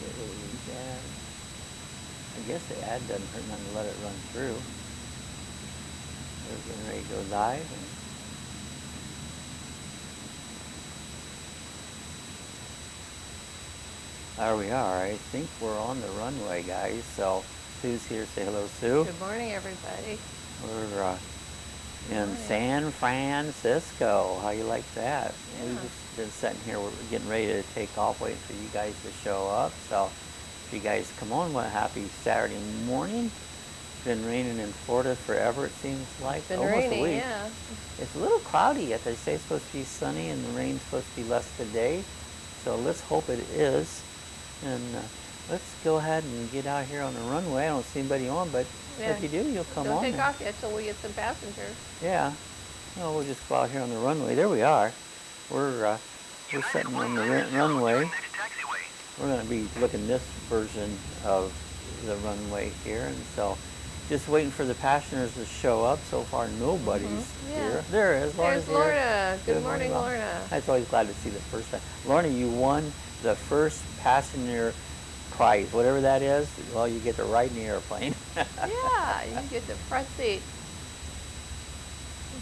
ad. I guess the ad doesn't hurt none to let it run through. We're getting ready to go live. And there we are. I think we're on the runway, guys. So Sue's here. Say hello, Sue. Good morning, everybody. We're in San Francisco. How you like that? Yeah. We've just been sitting here. We're getting ready to take off, waiting for you guys to show up. So if you guys come on, what a happy Saturday morning. It's been raining in Florida forever, it seems like. It's been almost raining, a week. yeah. It's a little cloudy yet. They say it's supposed to be sunny and the rain's supposed to be less today. So let's hope it is. And let's go ahead and get out here on the runway. I don't see anybody on, but if you do, you'll come on. Don't take off yet till we get some passengers. Yeah. Well, we'll just go out here on the runway. There we are. We're sitting on the runway. We're going to be looking this version of the runway here, and so just waiting for the passengers to show up. So far, nobody's here. There is. There's Lorna. Good morning, Lorna. I was always glad to see the first time. Lorna, you won the first passenger prize, whatever that is. Well, you get to ride in the airplane. Yeah, you get the front seat.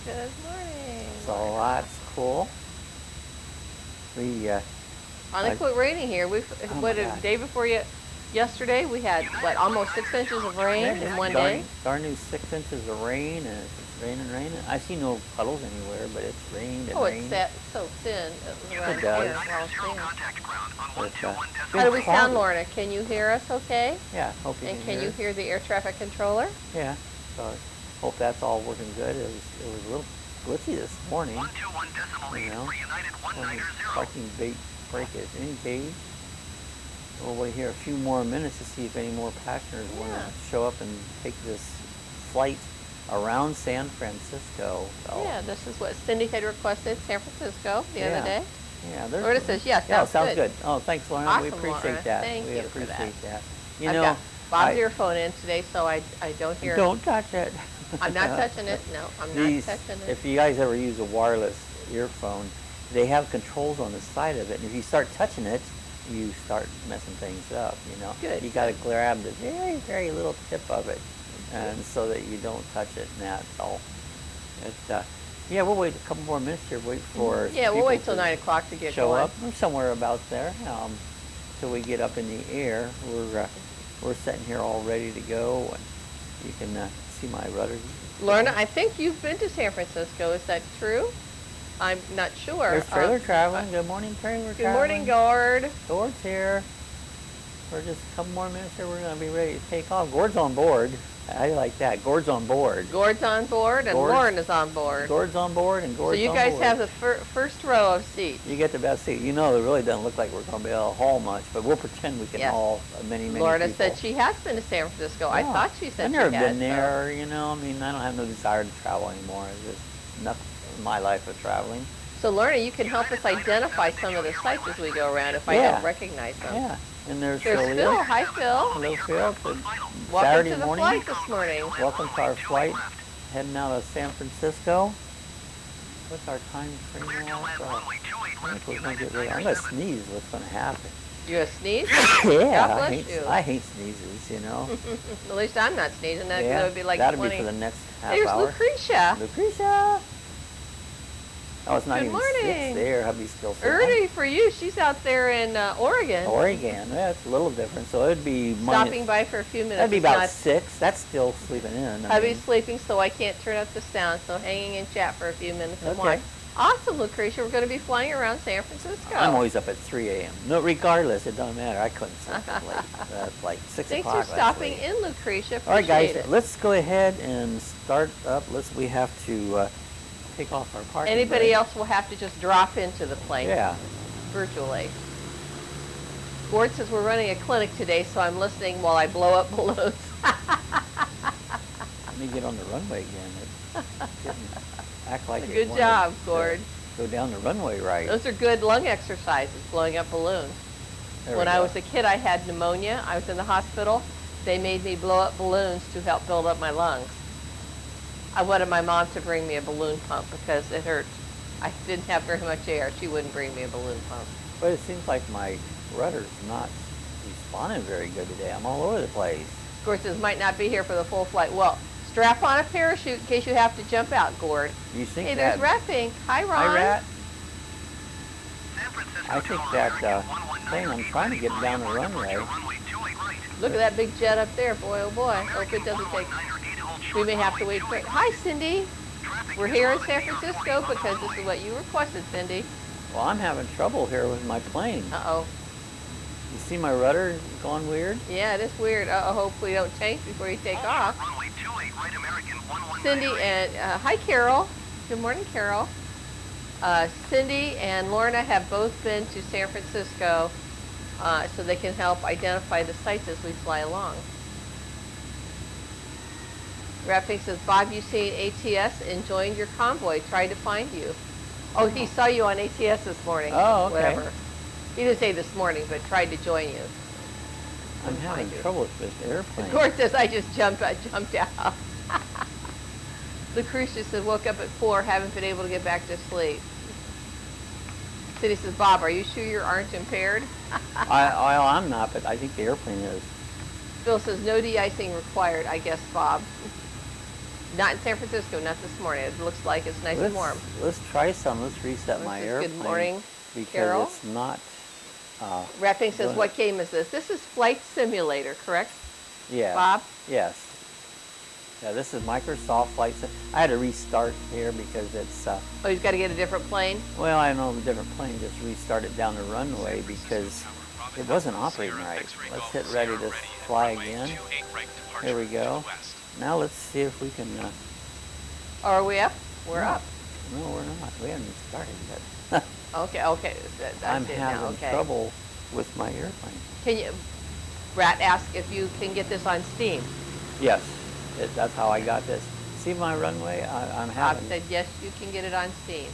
Good morning. So that's cool. We finally quit raining here. We've the day before yesterday we had almost 6 inches of rain in one day. Darn new 6 inches of rain, and it's raining. I see no puddles anywhere, but it's rained and rained. It's so thin. It does. How do we sound, Lorna? Can you hear us okay? Yeah, hope you can hear us. And can you hear the air traffic controller? Yeah, so hope that's all working good. It was a little glitchy this morning. 121.3 parking brake is engaged. We'll wait here a few more minutes to see if any more passengers want to show up and take this flight around San Francisco. So. Yeah, this is what Cindy had requested, San Francisco, the other day. Yeah, Lorna says yes. Yeah, sounds good. Oh, thanks, Lorna. Awesome, we appreciate Lorna. that. Thank you for that. We appreciate that. I've got Bob's earphone in today, so I don't hear. Don't touch it. I'm not touching it. No, I'm not touching it. If you guys ever use a wireless earphone, they have controls on the side of it, and if you start touching it, you start messing things up. Good. You got to grab the very, very little tip of it, and so that you don't touch it. And that's all. Yeah, we'll wait a couple more minutes here. Wait for we'll wait till 9 o'clock to get show going. up. We're somewhere about there. Till we get up in the air, we're sitting here all ready to go, and you can see my rudder. Lorna, I think you've been to San Francisco. Is that true? I'm not sure. There's trailer traveling. Good morning, trailer traveling. Good morning, Gord. Gord's here. We're just a couple more minutes here. We're going to be ready to take off. Gord's on board. I like that. Gord's on board. Gord's on board, and Lauren is on board. Gord's on board, and Gord's on board. So you guys have the first row of seats. You get the best seat. It really doesn't look like we're going to be able to haul much, but we'll pretend we can haul many Lorna people. said she has been to San Francisco. Yeah. I thought she said I've she never had. been there, I don't have no desire to travel anymore. It's just enough in my life of traveling. So Lorna, you can help us identify some of the sites as we go around if I don't recognize them. Yeah. And there's Phil. Hi, Phil. Hello, Phil. Welcome Saturday to the morning. flight this morning. Welcome to our flight, heading out of San Francisco. What's our time frame now? I think we're going to get ready. I'm going to sneeze. What's going to happen? You're going to sneeze? Yeah. God bless you. I hate sneezes, At least I'm not sneezing. That would be like that'll 20. be for the next half There's hour. Lucretia. Lucretia. Oh, it's not Good even morning. 6 there. Hubby's still sitting. Early for you. She's out there in Oregon. Oregon. Yeah, it's a little different. So it'd be stopping by for a few minutes. That'd be about 6. That's still sleeping in. Hubby's sleeping, so I can't turn up the sound. So hanging in chat for a few minutes and watch. Awesome, Lucretia. We're going to be flying around San Francisco. I'm always up at 3 a.m. No, regardless, it doesn't matter. I couldn't sleep that late. It's like 6 o'clock. Thanks for stopping in, Lucretia. All right, guys, let's go ahead and start up. We have to take off our parking Anybody else will have to just drop into the plane. Yeah. Virtually. Gord says we're running a clinic today, so I'm listening while I blow up balloons. Let me get on the runway again. Act like good job, Gord. Go down the runway right. Those are good lung exercises, blowing up balloons. When I was a kid, I had pneumonia. I was in the hospital. They made me blow up balloons to help build up my lungs. I wanted my mom to bring me a balloon pump because it hurt. I didn't have very much air. She wouldn't bring me a balloon pump. But it seems like my rudder's not responding very good today. I'm all over the place. Of course, this might not be here for the full flight. Well, strap on a parachute in case you have to jump out, Gord. You think hey, that... there's Rat Pink. Hi, Ron. Hi, Rat. I think that plane, I'm trying to get down the runway. Look at that big jet up there. Boy, oh boy. Hope it doesn't take... We may have to wait for... Hi, Cindy. We're here in San Francisco because this is what you requested, Cindy. Well, I'm having trouble here with my plane. Uh-oh. You see my rudder going weird? Yeah, it is weird. Uh-oh, hopefully you don't tank before you take off. Cindy and... hi, Carol. Good morning, Carol. Cindy and Lorna have both been to San Francisco so they can help identify the sites as we fly along. Rapping says, Bob, you seen ATS and joined your convoy. Tried to find you. Oh, he saw you on ATS this morning. Oh, okay. Whatever. He didn't say this morning, but tried to join you. I'm having trouble with this airplane. Of course, says I just jumped out. Lucretia says, woke up at 4, haven't been able to get back to sleep. Cindy says, Bob, are you sure you aren't impaired? I'm not, but I think the airplane is. Phil says, no de-icing required, I guess, Bob. Not in San Francisco, not this morning. It looks like it's nice and warm. Let's try some. Let's reset my airplane. Good morning, because Carol. It's not... Rapping says, what game is this? This is Flight Simulator, correct? Yeah. Bob? Yes. Yeah, this is Microsoft Flight Simulator. I had to restart here because it's... oh, you've got to get a different plane? Well, I know the different plane. Just restart it down the runway because it wasn't operating right. Let's hit ready to fly again. Here we go. Now let's see if we can... Are we up? We're up. No, we're not. We haven't started yet. Okay. I'm having trouble with my airplane. Can you... Rat asked if you can get this on Steam. Yes. That's how I got this. See my runway? I'm having... Bob said, yes, you can get it on Steam.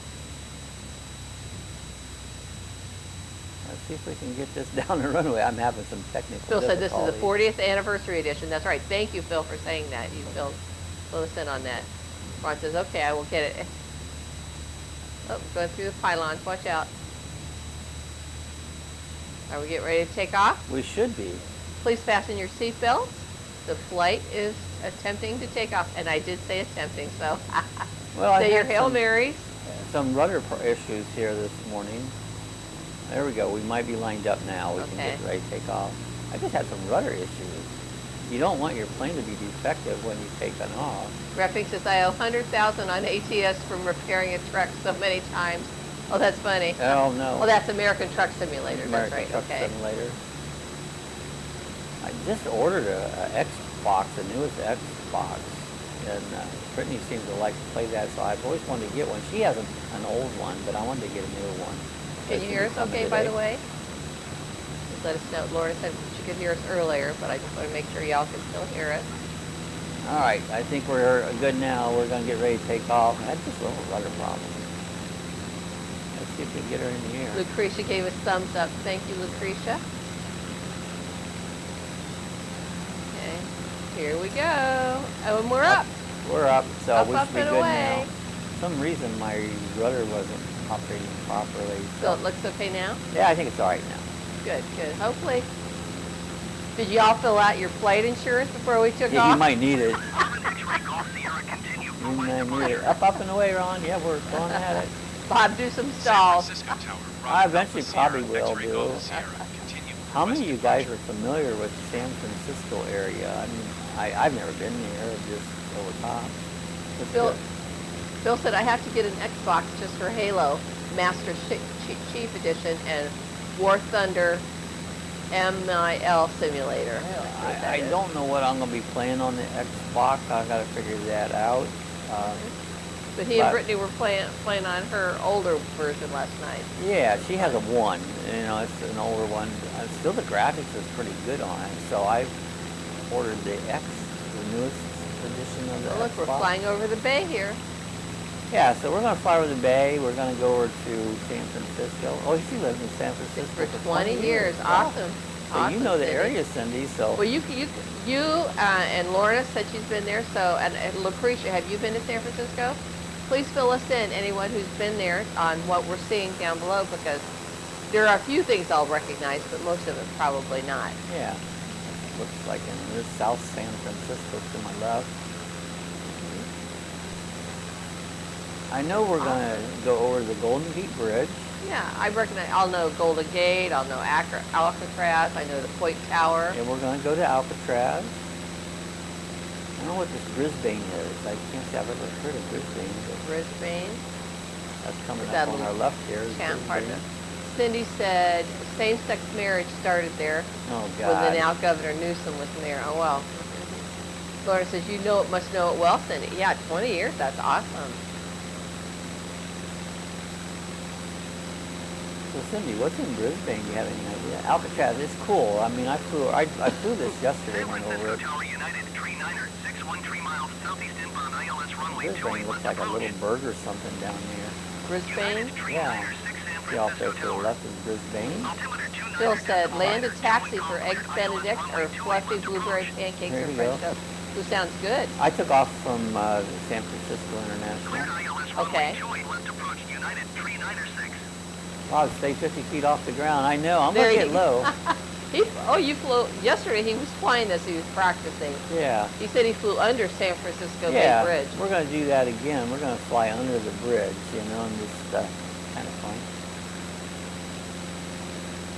Let's see if we can get this down the runway. I'm having some technical Phil said this is the difficulties. 40th anniversary edition. That's right. Thank you, Phil, for saying that. You fill us in on that. Ron says, okay, I will get it. Oh, going through the pylons. Watch out. Are we getting ready to take off? We should be. Please fasten your seatbelts. The flight is attempting to take off, and I did say attempting, so Well, say your Hail Marys. Some rudder issues here this morning. There we go. We might be lined up now. We can get ready to take off. I just had some rudder issues. You don't want your plane to be defective when you take it off. Repping says, I owe 100,000 on ATS from repairing a truck so many times. Oh, that's funny. Oh, no. Oh, that's American Truck Simulator. That's right. Truck Simulator. I just ordered a Xbox, the newest Xbox, and Brittany seems to like to play that, so I've always wanted to get one. She has an old one, but I wanted to get a new one. Can you hear us okay, by the way? Just let us know. Laura said she could hear us earlier, but I just want to make sure y'all can still hear us. All right, I think we're good now. We're going to get ready to take off. I had just a little rudder problem. Let's see if we can get her in the air. Lucretia gave us thumbs up. Thank you, Lucretia. Okay, here we go. Oh, and we're up. We're up, so up, we should be and good away. now. For some reason, my rudder wasn't operating properly. So it looks okay now? Yeah, I think it's all right now. Good. Hopefully. Did y'all fill out your flight insurance before we took off? You might need it. You might need it. Up and away, Ron. Yeah, we're going at it. Bob, do some stalls. I eventually probably will do. How many of you guys are familiar with the San Francisco area? I mean, I've never been there, just over top. Bill said I have to get an Xbox just for Halo Master Chief Edition and War Thunder MIL Simulator. I don't know what I'm going to be playing on the Xbox. I've got to figure that out. But he and Brittany were playing on her older version last night. Yeah, she has a 1. You know, it's an older one. Still, the graphics is pretty good on it. So I've ordered the newest edition of the Xbox. Look, we're flying over the bay here. Yeah, so we're going to fly over the bay. We're going to go over to San Francisco. Oh, she lives in San Francisco for 20 years. Awesome. So awesome, you know the area, Cindy. So well, you and Lorna said she's been there. So and Lucretia, have you been to San Francisco? Please fill us in, anyone who's been there, on what we're seeing down below, because There are a few things I'll recognize, but most of it probably not. Yeah. Looks like in this South San Francisco to my left. I know we're going to go over the Golden Gate Bridge. Yeah, I recognize. I'll know Golden Gate. I'll know Alcatraz. I know the Point Tower. And we're going to go to Alcatraz. I don't know what this Brisbane is. I can't say I've ever heard of Brisbane. Brisbane. That's coming up on our left here. Cindy said same-sex marriage started there. Oh, God. When the now Governor Newsom was mayor. Oh, well. Laura says, you must know it well, Cindy. Yeah, 20 years. That's awesome. So, Cindy, what's in Brisbane? Do you have any idea? Alcatraz, it's cool. I mean, I flew this yesterday when over it. Brisbane looks like a little bird or something down there. Brisbane? Yeah. See off there to the left is Brisbane. Phil said, land a taxi for eggs Benedict or fluffy blueberry pancakes or French toast. Who sounds good? I took off from San Francisco International. Okay. Wow, stay 50 feet off the ground. I know. I'm going to get low. You flew. Yesterday he was flying this. He was practicing. Yeah. He said he flew under San Francisco Bay Bridge. We're going to do that again. We're going to fly under the bridge, and just kind of fun.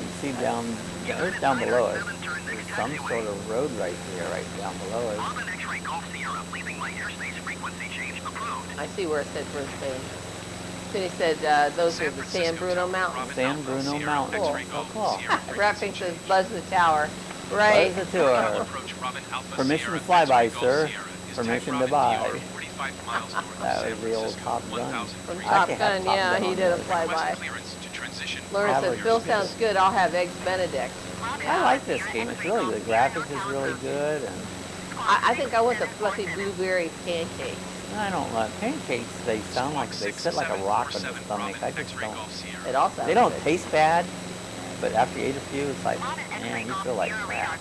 You see down below us. There's some sort of road right there, right down below us. I see where it said Brisbane. Then he said those are the San Bruno Mountains. San Bruno Mountains. Cool. Wrapping says Buzz the Tower. Right. Buzz the Tower. Permission to fly by, sir. Permission to buy. That was the old Top Gun. From Top Gun, yeah, he did a flyby. Laura said, Phil sounds good. I'll have eggs Benedict. I like this game. It's really good. The graphics is really good. And I think I want the fluffy blueberry pancakes. I don't like pancakes. They sound like they sit like a rock in the stomach. I just don't. It all sounds They don't good. taste bad, but after you eat a few, it's like, man, you feel like crap.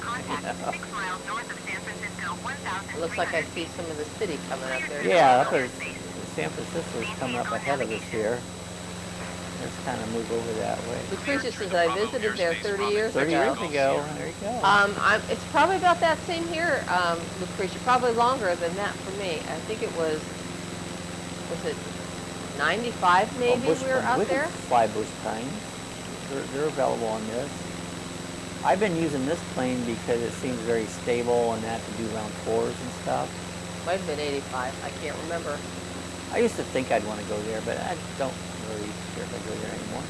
It looks like I see some of the city coming up there. Yeah, because San Francisco is coming up ahead of us here. Let's kind of move over that way. Lucretia says I visited there 30 years ago. 30 years ago. There you go. It's probably about that same here, Lucretia. Probably longer than that for me. I think it was it 95 maybe we were out we there? Can fly bush planes. They're available on this. I've been using this plane because it seems very stable and that to do round tours and stuff. Might have been 85. I can't remember. I used to think I'd want to go there, but I don't really care if I go there anymore.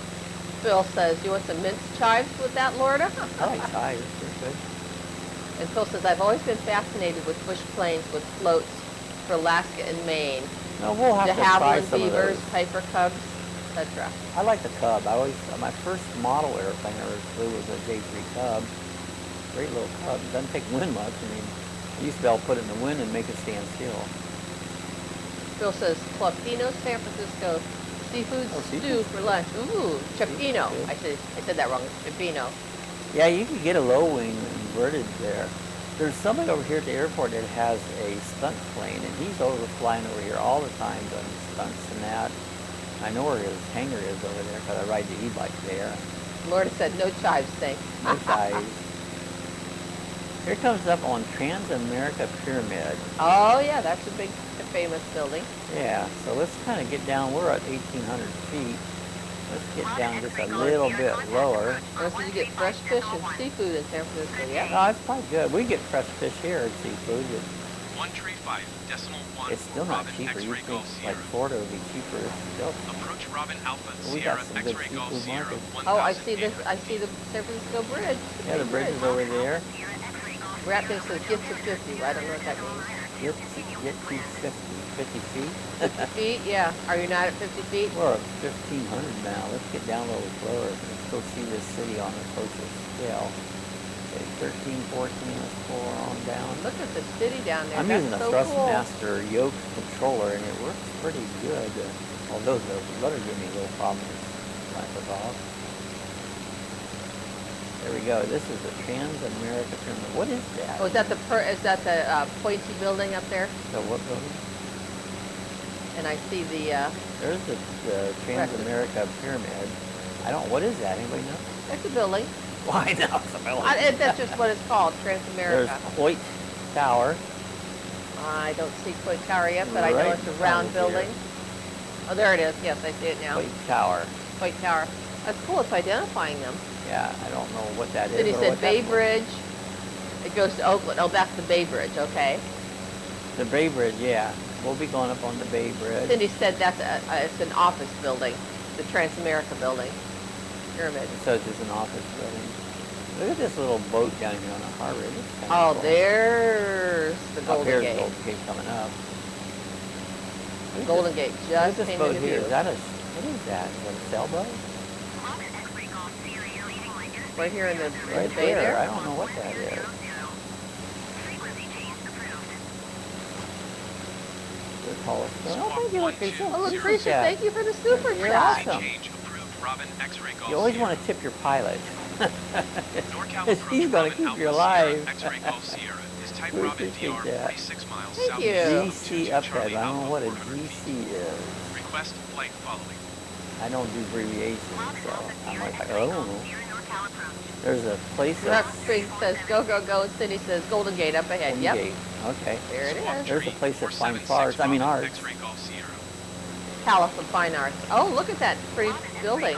Phil says, you want some mince chives with that, Lorda? I like chives. They're good. And Phil says, I've always been fascinated with bush planes with floats for Alaska and Maine. No, we'll have De to try Havilland some beavers, of those. Piper cubs, etc. I like the Cub. My first model airplane I ever flew was a J3 Cub. Great little Cub. It doesn't take wind much. I mean, you used to be able to put it in the wind and make it stand still. Phil says, Clubino, San Francisco, seafood stew for lunch. Ooh, Chipino. I said that wrong. Chipino. Yeah, you can get a low wing inverted there. There's somebody over here at the airport that has a stunt plane, and he's flying over here all the time doing stunts and that. I know where his hangar is over there because I ride the e-bike there. Lorda said, no chives, thanks. No chives. Here comes up on Trans-America Pyramid. Oh, yeah, that's a big, famous building. Yeah, so let's kind of get down. We're at 1,800 feet. Let's get down just a little bit lower. So you get fresh fish and seafood in San Francisco, yeah? No, it's probably good. We get fresh fish here and seafood. It's still not cheaper. You think like Florida would be cheaper. Approach Robin Alpha We got some good seafood markets. Oh, I see the San Francisco Bridge. Yeah, the bridge is over there. Rat thing says gets to 50. I don't know what that means. Get to 50 feet. 50 feet, yeah. Are you not at 50 feet? We're at 1,500 now. Let's get down a little lower. Let's go see this city on a closer scale. Okay, 13, 14, let's pull on down. Look at the city down there. I'm That's using a so Thrustmaster yoke controller, and it works pretty good. Although the rudder gave me a little problem when I took off. There we go. This is the Trans-America Pyramid. What is that? Oh, is that the pointy building up there? So what building? And I see the There's the Trans-America Pyramid. I don't, what is that? Anybody know? It's a building. Why now? It's a building. That's just what it's called, There's Transamerica. Coit Tower. I don't see Coit Tower yet, but I know Right it's a round here. building. Oh, there it is. Yes, I see it now. Coit Tower. Coit Tower. That's cool. It's identifying them. Yeah, I don't know what that is. Then he or said what Bay that's for. Bridge. It goes to Oakland. Oh, that's the Bay Bridge. Okay. The Bay Bridge, yeah. We'll be going up on the Bay Bridge. Cindy said that's it's an office building, the Transamerica building. Pyramid. So it's just an office building. Look at this little boat down here on the harbor. It looks kinda Oh, cool. there's the Up Golden here's Gate. the Golden Gate coming up. The Golden Gate Look just at this came boat into here. view. Is that what is that? Is that a sailboat? Right here in the Right bay there. I don't know what that is. The tallest stone. Oh, thank you, Lucretia. Oh, Appreciate Lucretia, that. thank you for the super You're chat. awesome. Change approved Robin X-ray Golf You always Sierra. want to tip your pilot. NorCal He's approach gonna Robin keep Alpha you Sierra alive. X-ray Golf Sierra is type We Robin appreciate DR that. 46 miles Thank southeast you. of GC 22 up Charlie there. I don't know Alpha what a Order. GC is. Request flight following. I don't do abbreviations, so I'm like, oh. There's a place Rock that's Spring says go, go, go, and Cindy says Golden Gate up ahead. Golden Yep, Gate. Okay. there it is. There's a place that finds 476 flowers. I mean Robin arts. X-ray Golf Sierra. Palace of Fine Arts. Oh, look at that pretty building.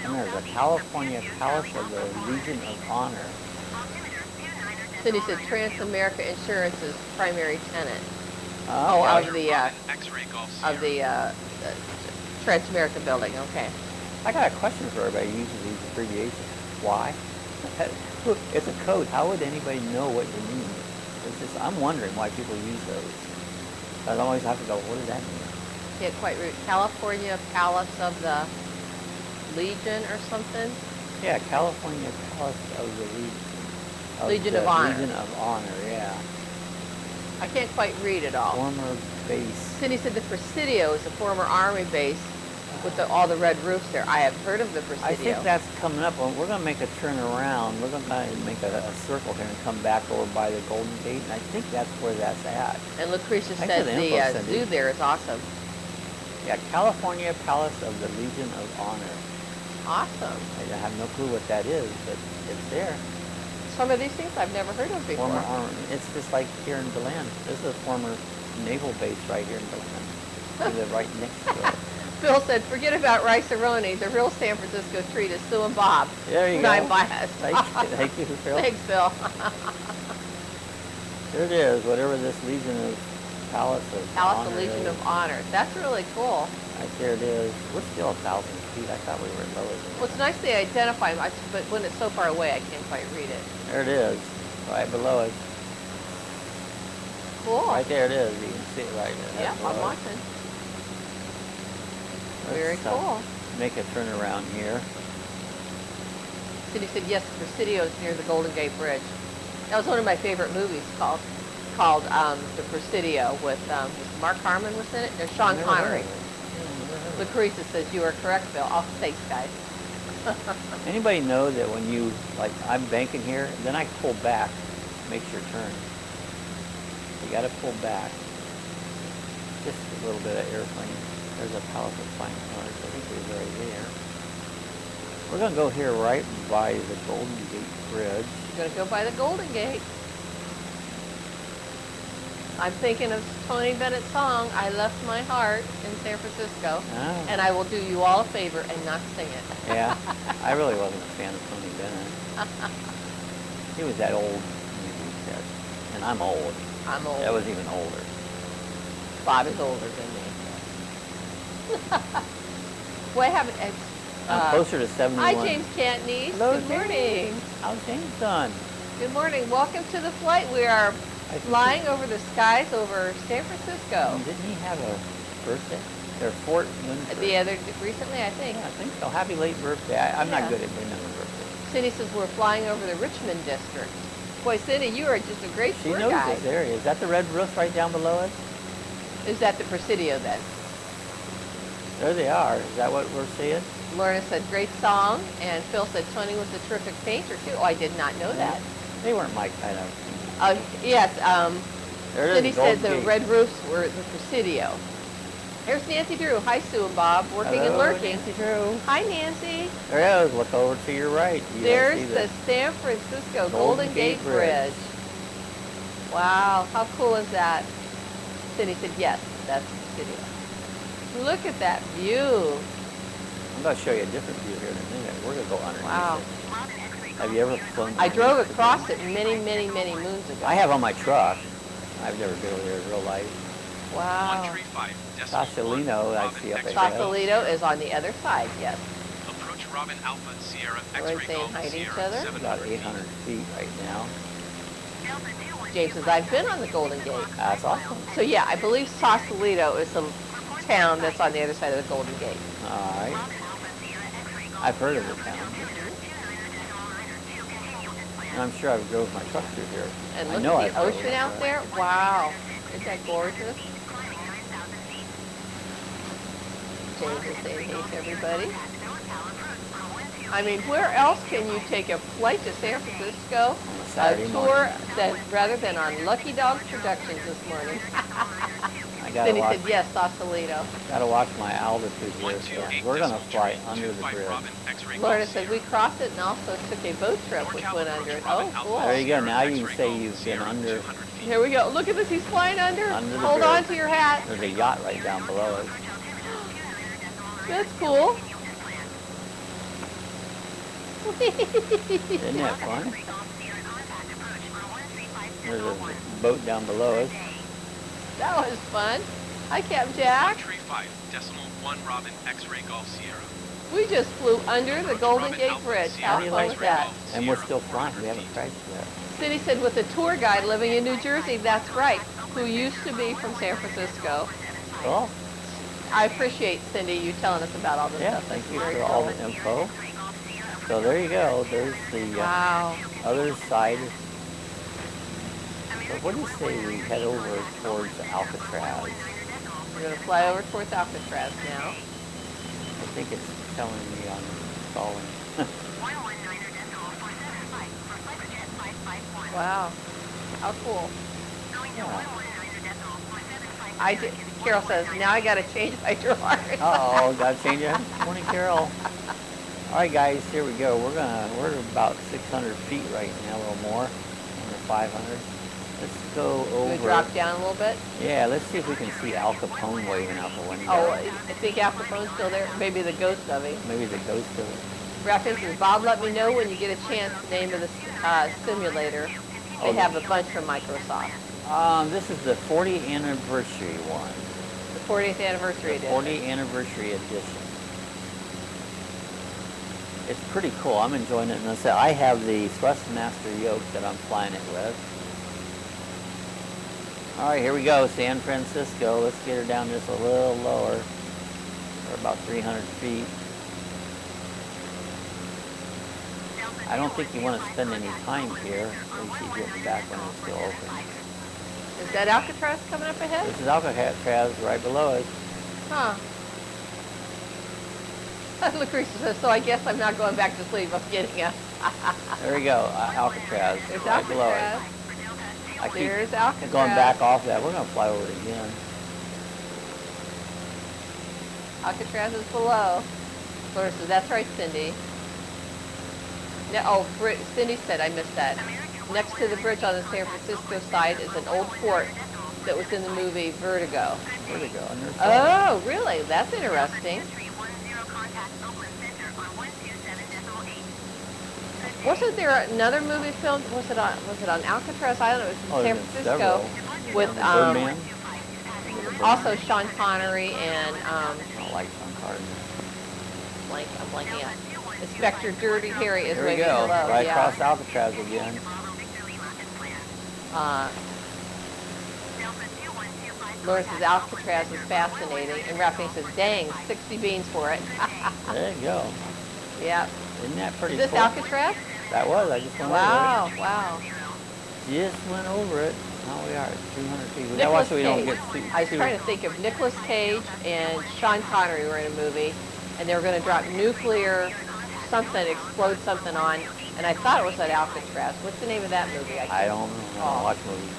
And there's a California Palace of the Legion of Honor. Cindy said Transamerica Insurance's primary tenant. Oh, Oh, okay. of the Robin X-ray Golf Sierra. of the Transamerica building. Okay. I got a question for everybody who uses these abbreviations. Why? It's a code. How would anybody know what you mean? It's just, I'm wondering why people use those. I always have to go, what does that mean? Can't quite read. California Palace of the Legion or something. Yeah, California Palace of the Legion of Honor. Legion of Honor, yeah. I can't quite read it all. Former base. Cindy said the Presidio is a former Army base with all the red roofs there. I have heard of the Presidio. I think that's coming up. We're going to make a turn around. We're going to make a circle here and come back over by the Golden Gate, and I think that's where that's at. And Lucretia Thanks said for the the info, Cindy. zoo there is awesome. Yeah, California Palace of the Legion of Honor. Awesome. I have no clue what that is, but it's there. Some of these things I've never heard of before. Former Army. It's just like here in DeLand. This is a former naval base right here in DeLand. We live right next to it. Phil said, forget about rice-a-roni. The real San Francisco treat is Sue and Bob. There you Nine go. Blast. Thank you, Phil. Thanks, Phil. There it is, whatever this Legion of Palace of Palace Honor of Legion is. of Honor. That's really cool. Right there it is. We're still 1,000 feet. I thought we were lower than Well, it's nice they identify them, but when it's so far away, I can't quite read it. There it is, right below us. Cool. Right there it is. You can see it right there. Yeah, I'm watching. Very Let's, cool. make a turn around here. Cindy said, yes, the Presidio is near the Golden Gate Bridge. That was one of my favorite movies called The Presidio with Mark Harmon was in it. No, Sean Never heard Connery. of it. Yeah, never heard of it. Lucretia says, you are correct, Phil. Oh, thanks, guys. Anybody know that when you, like, I'm banking here, then I pull back, makes your turn. You got to pull back. Just a little bit of airplane. There's a Palace of Fine Arts. I think we're right there. We're going to go here right by the Golden Gate Bridge. You're going to go by the Golden Gate. I'm thinking of Tony Bennett's song, I Left My Heart in San Francisco. Ah. And I will do you all a favor and not sing it. Yeah, I really wasn't a fan of Tony Bennett. He was that old movie set, and I'm old. I'm old. That was even older. Bob is older than me. Well, I haven't. I'm closer to 71. Hi, James Cantney. Hello, Good morning. James. How's James done? Good morning. Welcome to the flight. We are I think flying over the skies over San Francisco. Didn't he have a birthday? Or Fort Winfrey? Recently, I think. Yeah, I think so. Happy late birthday. I'm Yeah. not good at remembering birthdays. Cindy says we're flying over the Richmond district. Boy, Cindy, you are just a great She tour knows guide. this area. Is that the red roof right down below us? Is that the Presidio then? There they are. Is that what we're seeing? Lorna said great song, and Phil said Tony was a terrific painter too. Oh, I did not know that. They weren't my kind of... Yes, There it is, Cindy the Golden said the Gate. red roofs were the Presidio. Here's Nancy Drew. Hi, Sue and Bob, working and Hello, lurking. Nancy Drew. Hi, Nancy. There it is. Look over to your right. You There's see the San Francisco Golden Golden Gate Gate Bridge. Bridge. Wow, how cool is that? Cindy said, yes, that's the video. Look at that view. I'm going to show you a different view here in a minute. We're going to go underneath Wow. it. Have you ever flown I drove underneath the across bridge? it many, many, many moons ago. I have on my truck. I've never been over there in real life. Wow. 135.1 Sausalito, I Robin see up X-ray ahead. Sausalito is on the other side, yes. Approach Robin Alpha Sierra We're X-ray saying Golf hi to each Sierra other. About 700 800 feet right now. James says, I've been on the Golden Gate. That's awesome. So yeah, I believe Sausalito is the town that's on the other side of the Golden Gate. All right. I've heard of the town. And I'm sure I've drove my truck through here. And I look know at I've the drove ocean it, out right? there. Wow. Isn't that gorgeous? James is saying hey to everybody. I mean, where else can you take a flight to San Francisco? On a A Saturday tour morning. that rather than on Lucky Dog Productions this morning. I gotta Then he watch, said, yes, Sausalito. gotta watch my altitude here. So 128 we're gonna fly decimal under the 25 bridge. Robin X-ray Lorna Golf said, Sierra. we crossed it and also took a boat trip which went under it. Oh, cool. There you go. Now you can say you've been under. Here we go. Look at this. He's flying under. Under the Hold bridge. on to your hat. There's a yacht right down below us. That's cool. Isn't that fun? There's a boat down below us. That was fun. Hi, Captain Jack. 135.1 Robin X-ray Golf Sierra. We just flew under the Golden Gate Bridge. How How do you fun like was that? And we're still flying. We haven't crashed yet. Cindy said, with a tour guide living in New Jersey, that's right, who used to be from San Francisco. Cool. I appreciate, Cindy, you telling us about all this Yeah, stuff. thank That's you very for all cool. the info. So there you go. There's the Wow. other side. So what do you say we head over towards Alcatraz? We're going to fly over towards Alcatraz now. I think it's telling me on calling. Wow. How cool. Yeah. I did. Carol says, now I got to change my drawers. Uh-oh, gotta change it. Morning, Carol. All right, guys, here we go. We're about 600 feet right now, a little more, under 500. Let's go over. We drop down a little bit. Yeah, let's see if we can see Al Capone waving out the window. Oh, I think Al Capone's still there. Maybe the ghost of him. Maybe the ghost of it. Raphael says, Bob, let me know when you get a chance. Name of the simulator. They Oh, have a bunch from Microsoft. This is the 40th anniversary one. The 40th anniversary The edition. 40th anniversary edition. It's pretty cool. I'm enjoying it. And I have the Thrustmaster yoke that I'm flying it with. All right, here we go, San Francisco. Let's get her down just a little lower. We're about 300 feet. I don't think you want to spend any time here. We keep getting back when it's still open. Is that Alcatraz coming up ahead? This is Alcatraz right below us. Huh. Lucretia says, so I guess I'm not going back to sleep. I'm getting up. There we go, Alcatraz There's right below Alcatraz. us. I keep There's Alcatraz. going back off that. We're going to fly over it again. Alcatraz is below. Laura says, that's right, Cindy. No, oh, Cindy said, I missed that. Next to the bridge on the San Francisco side is an old fort that was in the movie Vertigo. There we go. And there's Oh, really? That's interesting. Wasn't there another movie filmed? Was it on Alcatraz Island? It was in San there's Francisco several. with Birdman. also Sean Connery and I don't like Sean Connery. I'm blanking out. Inspector Dirty Harry is Here we waving go. hello. Right yeah. across Alcatraz again. Laura says Alcatraz is fascinating, and Raphael says, dang, 60 beans for it. There you go. Yeah. Isn't that pretty Is this cool? Alcatraz? That was. I just went Wow, over wow. it. Just went over it. Now we are at 200 feet. We gotta Nicolas watch so we don't Cage. get too... I was trying to think of Nicolas Cage and Sean Connery were in a movie, and they were going to drop nuclear something, explode something on, and I thought it was at Alcatraz. What's the name of that movie? I don't know. I don't watch movies.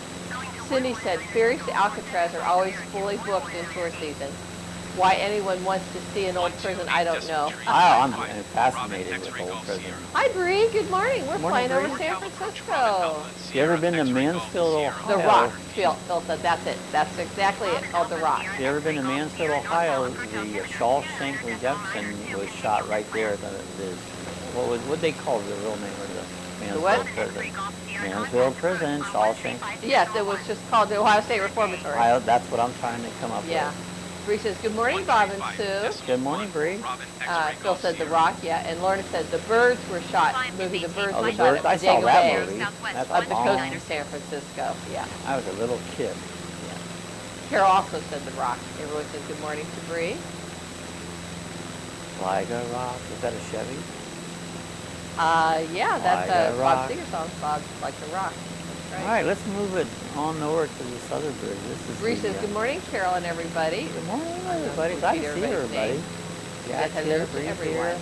Cindy said, ferries to Alcatraz are always fully booked in tour season. Why anyone wants to see an old prison, I don't know. I'm fascinated with old prisons. Hi, Bree. Good morning. We're Morning, flying over Bree. San Francisco. You ever been to Mansfield, Ohio? The Rock. Phil said that's it. That's exactly it, called The Rock. You ever been to Mansfield, Ohio? The Shawshank Redemption was shot right there. What they call the real name of the Mansfield what? prison? Mansfield Prison, Shawshank. Yes, it was just called the Ohio State Reformatory. That's what I'm trying to come up Yeah. with. Bree says, good morning, Bob and Sue. Good morning, Bree. Phil said The Rock, yeah. And Lorna said the birds were shot. Movie The Birds Oh, were the shot birds? at I saw Bodega that Bay, movie. That's up the coast long. of San Francisco. Yeah. I was a little kid. Carol also said The Rock. Everyone said good morning to Bree. Liga Rock. Is that a Chevy? Yeah, that's Like a a rock. Bob Seger song. Bob like the rock. That's All right. right, let's move it on over to this other bridge. This is Bree the, says good morning, Carol and everybody. Good morning, everybody. Glad to see everybody. Yes, Jack's hello here, to Bree's everyone. here.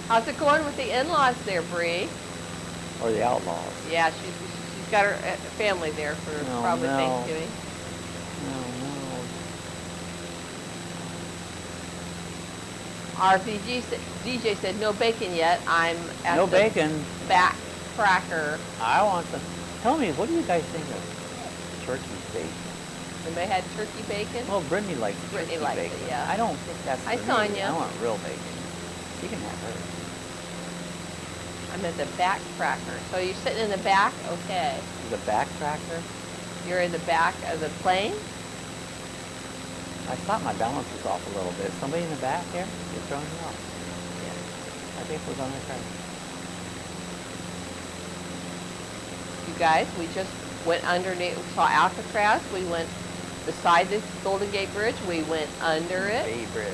How's it going with the in-laws there, Bree? Or the Outlaws. Yeah, she's got her family there for Oh, probably no. Thanksgiving. DJ said no bacon yet. I'm at No the bacon. back cracker. I want some. Tell me, what do you guys think of turkey bacon? Anybody had turkey bacon? Well, Brittany likes Brittany turkey likes it, bacon. yeah. I don't think that's Hi, for me. Sonia. I want real bacon. She can have hers. I'm at the back cracker. So you're sitting in the back? Okay. The back cracker? You're in the back of the plane? I thought my balance was off a little bit. Somebody in the back here? You're throwing me off. Yeah. I think we're on the track. You guys, we just went underneath, we saw Alcatraz. We went beside the Golden Gate Bridge. We went under it. Bay Bridge.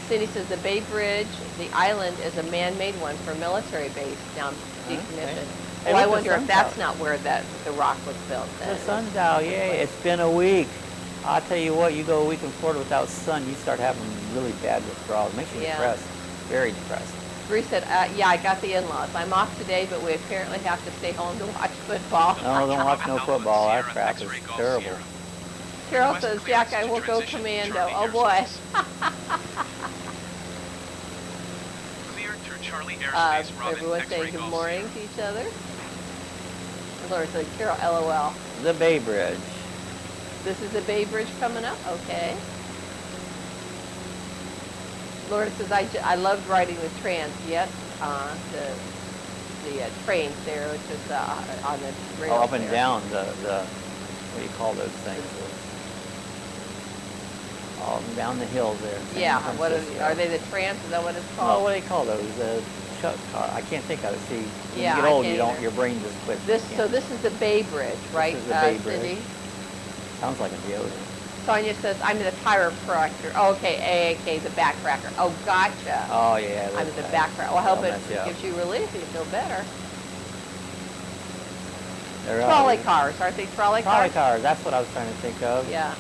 Cindy says the Bay Bridge, the island, is a man-made one for military base now decommissioned. Hey, Well, I look, the wonder if sun's that's out. not where the rock was built then. The sun's out, yay. It's been a week. I'll tell you what, you go a week in Florida without sun, you start having really bad withdrawals. It makes you Yeah. depressed. Very depressed. Bree said, yeah, I got the in-laws. I'm off today, but we apparently have to stay home to watch football. No, don't watch no football. That crap is terrible. Carol says, Jack, I will go commando. Oh, boy. Clear through Charlie Airspace, Robin, Everyone X-ray saying good Golf morning Sierra. to each other. And Laura said, Carol, LOL. The Bay Bridge. This is the Bay Bridge coming up? Okay. Laura says, I loved riding the Transjet, the trains there, which is on the rails Up and there. down the, what do you call those things? All down the hill there. San Yeah, Francisco. are they the Trans? Is that what it's Oh, called? what do they call those? Chuck car. I can't think of it. See, when Yeah, you I get old, can't you don't. either. Your brain just quits. So this is the Bay Bridge, right, is the Bay Cindy? Bridge. Sounds like a deodorant. Sonia says, I'm the chiropractor. Oh, okay, AAK, the backcracker. Oh, gotcha. Oh yeah. I'm that's the right. backcracker. Well, I hope That'll it mess you up. gives you relief, you feel better. They're Trolley out. cars, aren't they trolley Trolley cars? cars. That's what I was trying to think of. Yeah.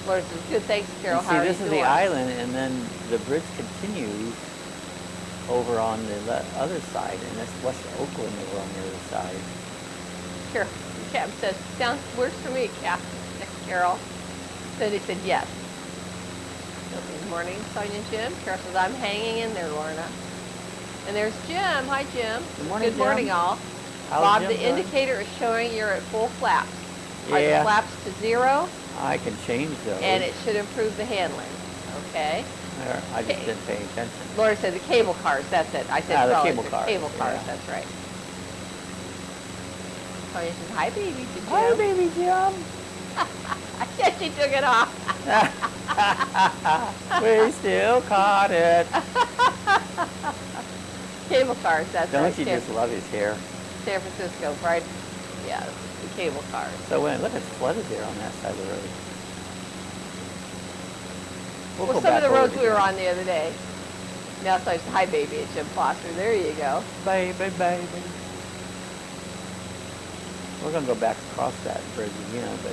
Laura says, good, thanks, Carol. And How see, are this you is doing? the island, and then the bridge continues over on the other side, and that's West Oakland over on the other side. Sure. Cap says, sounds works for me, Cap. Carol. Cindy said, yes. Good morning, Sonia and Jim. Carol says, I'm hanging in there, Lorna. And there's Jim. Hi, Jim. Good morning, Good morning, Jim. all. How's Bob, Jim the doing? indicator is showing you're at full flaps. Are the Yeah. flaps to 0? I can change those. And it should improve the handling. Okay. There, I just Okay. didn't pay attention. Laura said the cable cars. That's it. I said The trolleys, cable they're cars, Cable cars. yeah. That's right. Sonia says, hi, baby. To Jim. Hi, baby Jim. I guess she took it off. We still caught it. Cable cars. That's Don't right. you just love his hair? San Francisco, right? Yeah, the cable cars. So look, it's flooded there on that side of the road. We'll Well, go some of back the over roads to we were Jim. on the other day. Now it's like, hi, baby, at Jim Foster. There you go. Baby, baby. We're going to go back across that bridge again, but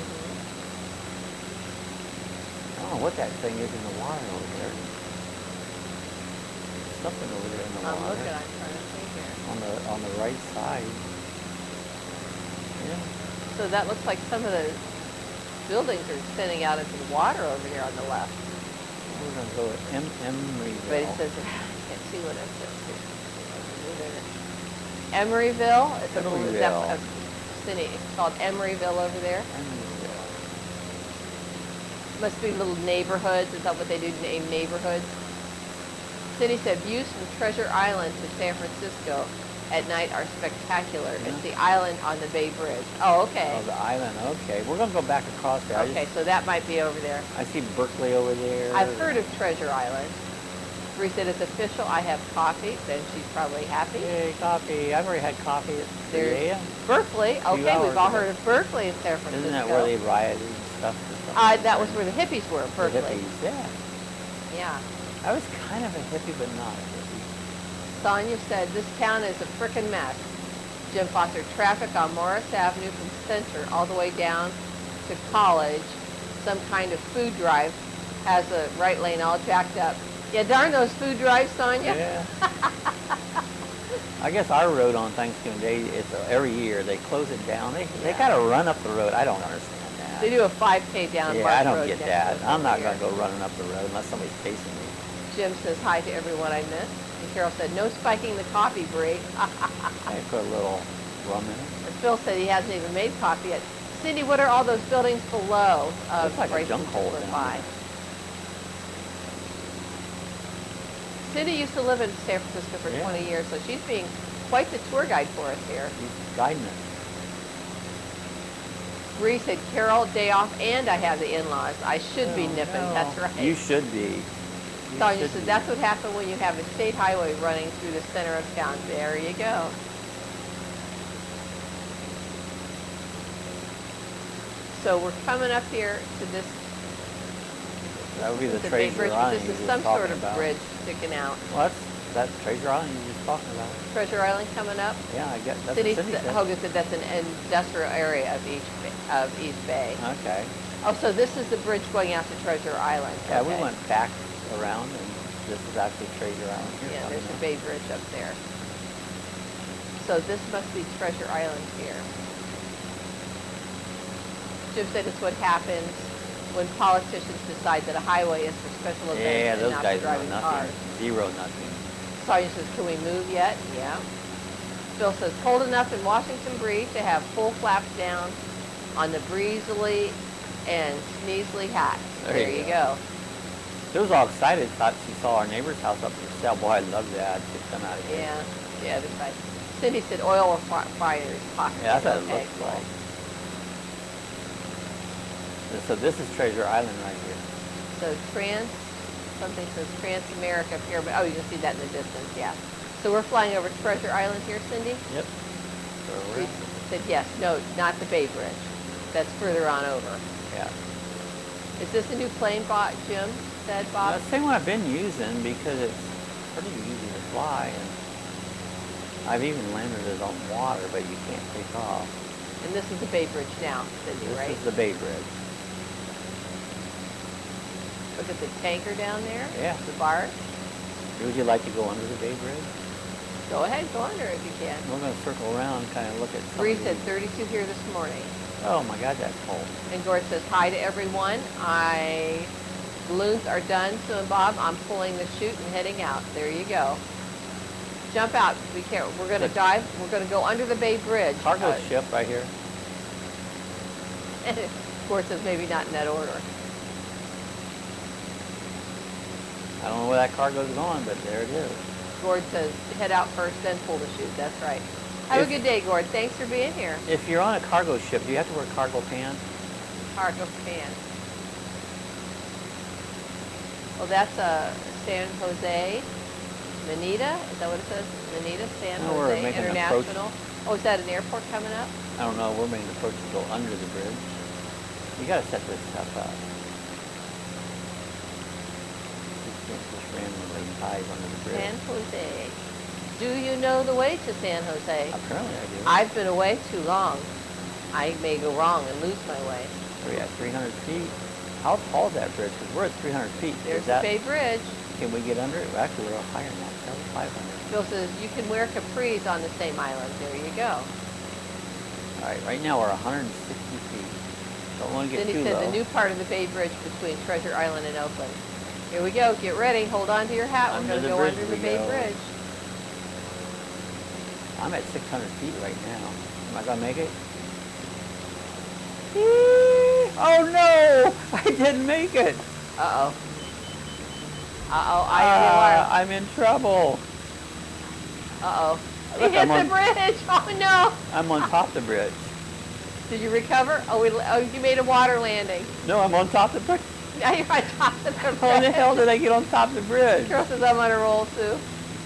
I don't know what that thing is in the water over there. Something over there in the I'm water. looking. I'm trying to think here. On the right side. Yeah. So that looks like some of the buildings are spinning out into the water over here on the left. We're going to go with But it Emeryville. says, I can't see what it says here. Emeryville? It's a little, Emeryville. city. It's called Emeryville over there. Emeryville. Must be little neighborhoods. Is that what they do, name neighborhoods? City said views from Treasure Island to San Francisco at night are spectacular. Yeah. It's the island on the Bay Bridge. Oh, okay. Oh, the island. Okay. We're going to go back across there. Okay, so that might be over there. I see Berkeley over there. I've heard of Treasure Island. Bree said it's official. I have coffee. Then she's probably happy. Yay, coffee. I've already had coffee at 3 There's a.m. Berkeley. Okay, hours we've all ago. heard of Berkeley in San Francisco. Isn't that where they rioted and stuff? or something? That was where the hippies were, The Berkeley. hippies, yeah. Yeah. I was kind of a hippie, but not a hippie. Sonia said, this town is a frickin' mess. Jim Foster, traffic on Morris Avenue from Center all the way down to College. Some kind of food drive has a right lane all jacked up. Yeah, darn those food drives, Sonia. Yeah. I guess our road on Thanksgiving Day, it's every year they close it down. They got to run up the road. I don't understand that. They do a 5K down Yeah, Mark I don't Road get next that. to us I'm not every going to year. go running up the road unless somebody's chasing me. Jim says hi to everyone I missed. And Carol said, no spiking the coffee, Bree. I put a little rum in it. And Phil said he hasn't even made coffee yet. Cindy, what are all those buildings below? Looks like a Bryson junk hole Silver down Pie? Cindy used to live in San Francisco for Yeah. 20 years, so she's being quite the tour guide for us here. He's guiding us. Bree said, Carol, day off, and I have the in-laws. I should be Oh, nipping. no. That's right. You should be. You Sonia should said, be. that's what happened when you have a state highway running through the center of town. There you go. So we're coming up here to this. That would be the the big Treasure bridge. Island This you is were some just sort talking of about. bridge sticking out. Well, that's Treasure Island you were just talking about. Treasure Island coming up. Yeah, I guess that's Cindy what Cindy said. Hogan said that's an industrial area of East Bay. Okay. Oh, so this is the bridge going out to Treasure Island. Yeah, we Okay. went back around, and this is actually Treasure Island here. Yeah, coming there's a up. Bay Bridge up there. So this must be Treasure Island here. Jim said it's what happens when politicians decide that a highway is for special events Yeah, and those not guys for know driving nothing. cars. Zero nothing. Sonia says, can we move yet? Yeah. Phil says, cold enough in Washington Bree to have full flaps down on the breezily and sneezely hats. There you you go. She was all excited, thought she saw our neighbor's house up for sale. Boy, I love that. Get them out of here. Yeah, yeah, that's right. Cindy said oil refineries possibly. Yeah, that's what it Okay, looks cool. like. So this is Treasure Island right here. So something says Trans-America Pyramid. Oh, you can see that in the distance, yeah. So we're flying over Treasure Island here, Cindy? Yep. So We said yes. No, not the Bay Bridge. That's further on over. yeah. Is this a new plane, Jim said, Bob? That's the same one I've been using because it's pretty easy to fly, and I've even landed it on water, but you can't take off. And this is the Bay Bridge now, Cindy, This right? is the Bay Bridge. Look at the tanker down there. Yeah. The barge. Would you like to go under the Bay Bridge? Go ahead, go under if you can. We're going to circle around, kind of look at some Bree of said these. 32 here this morning. Oh my God, that's cold. And Gord says, hi to everyone. Balloons are done, Sue and Bob. I'm pulling the chute and heading out. There you go. Jump out. Be careful. We're going to dive. We're going to go under the Bay Bridge. Cargo ship right here. Gord says, maybe not in that order. I don't know where that cargo's going, but there it is. Gord says, head out first, then pull the chute. That's right. Have a good day, Gord. Thanks for being here. If you're on a cargo ship, do you have to wear cargo pants? Cargo pants. Well, that's San Jose, Manita. Is that what it says? Manita, San No, we're Jose making an approach. International. Oh, is that an airport coming up? I don't know. We're making the approach to go under the bridge. You got to set this stuff up. You can't just randomly dive under the bridge. San Jose. Do you know the way to San Jose? Apparently I do. I've been away too long. I may go wrong and lose my way. We're at 300 feet. How tall is that bridge? Because we're at 300 feet. There's Is the that, Bay Bridge. Can we get under it? Well, actually, we're up higher now. That was 500. Bill says you can wear capris on the same island. There you go. All right, right now we're 160 feet. Don't want to get Then he too said low. the new part of the Bay Bridge between Treasure Island and Oakland. Here we go. Get ready. Hold on to your hat. We're going to go under the Bay go. Bridge. I'm at 600 feet right now. Am I gonna make it? Oh no! I didn't make it. Uh-oh. Uh-oh. I'm in trouble. Uh-oh. Look, He hit the bridge. Oh no. I'm on top of the bridge. Did you recover? Oh, you made a water landing. No, I'm on top of the bridge. Now you're on top of the bridge. How the hell did I get on top of the bridge? Carol says I'm on a roll too.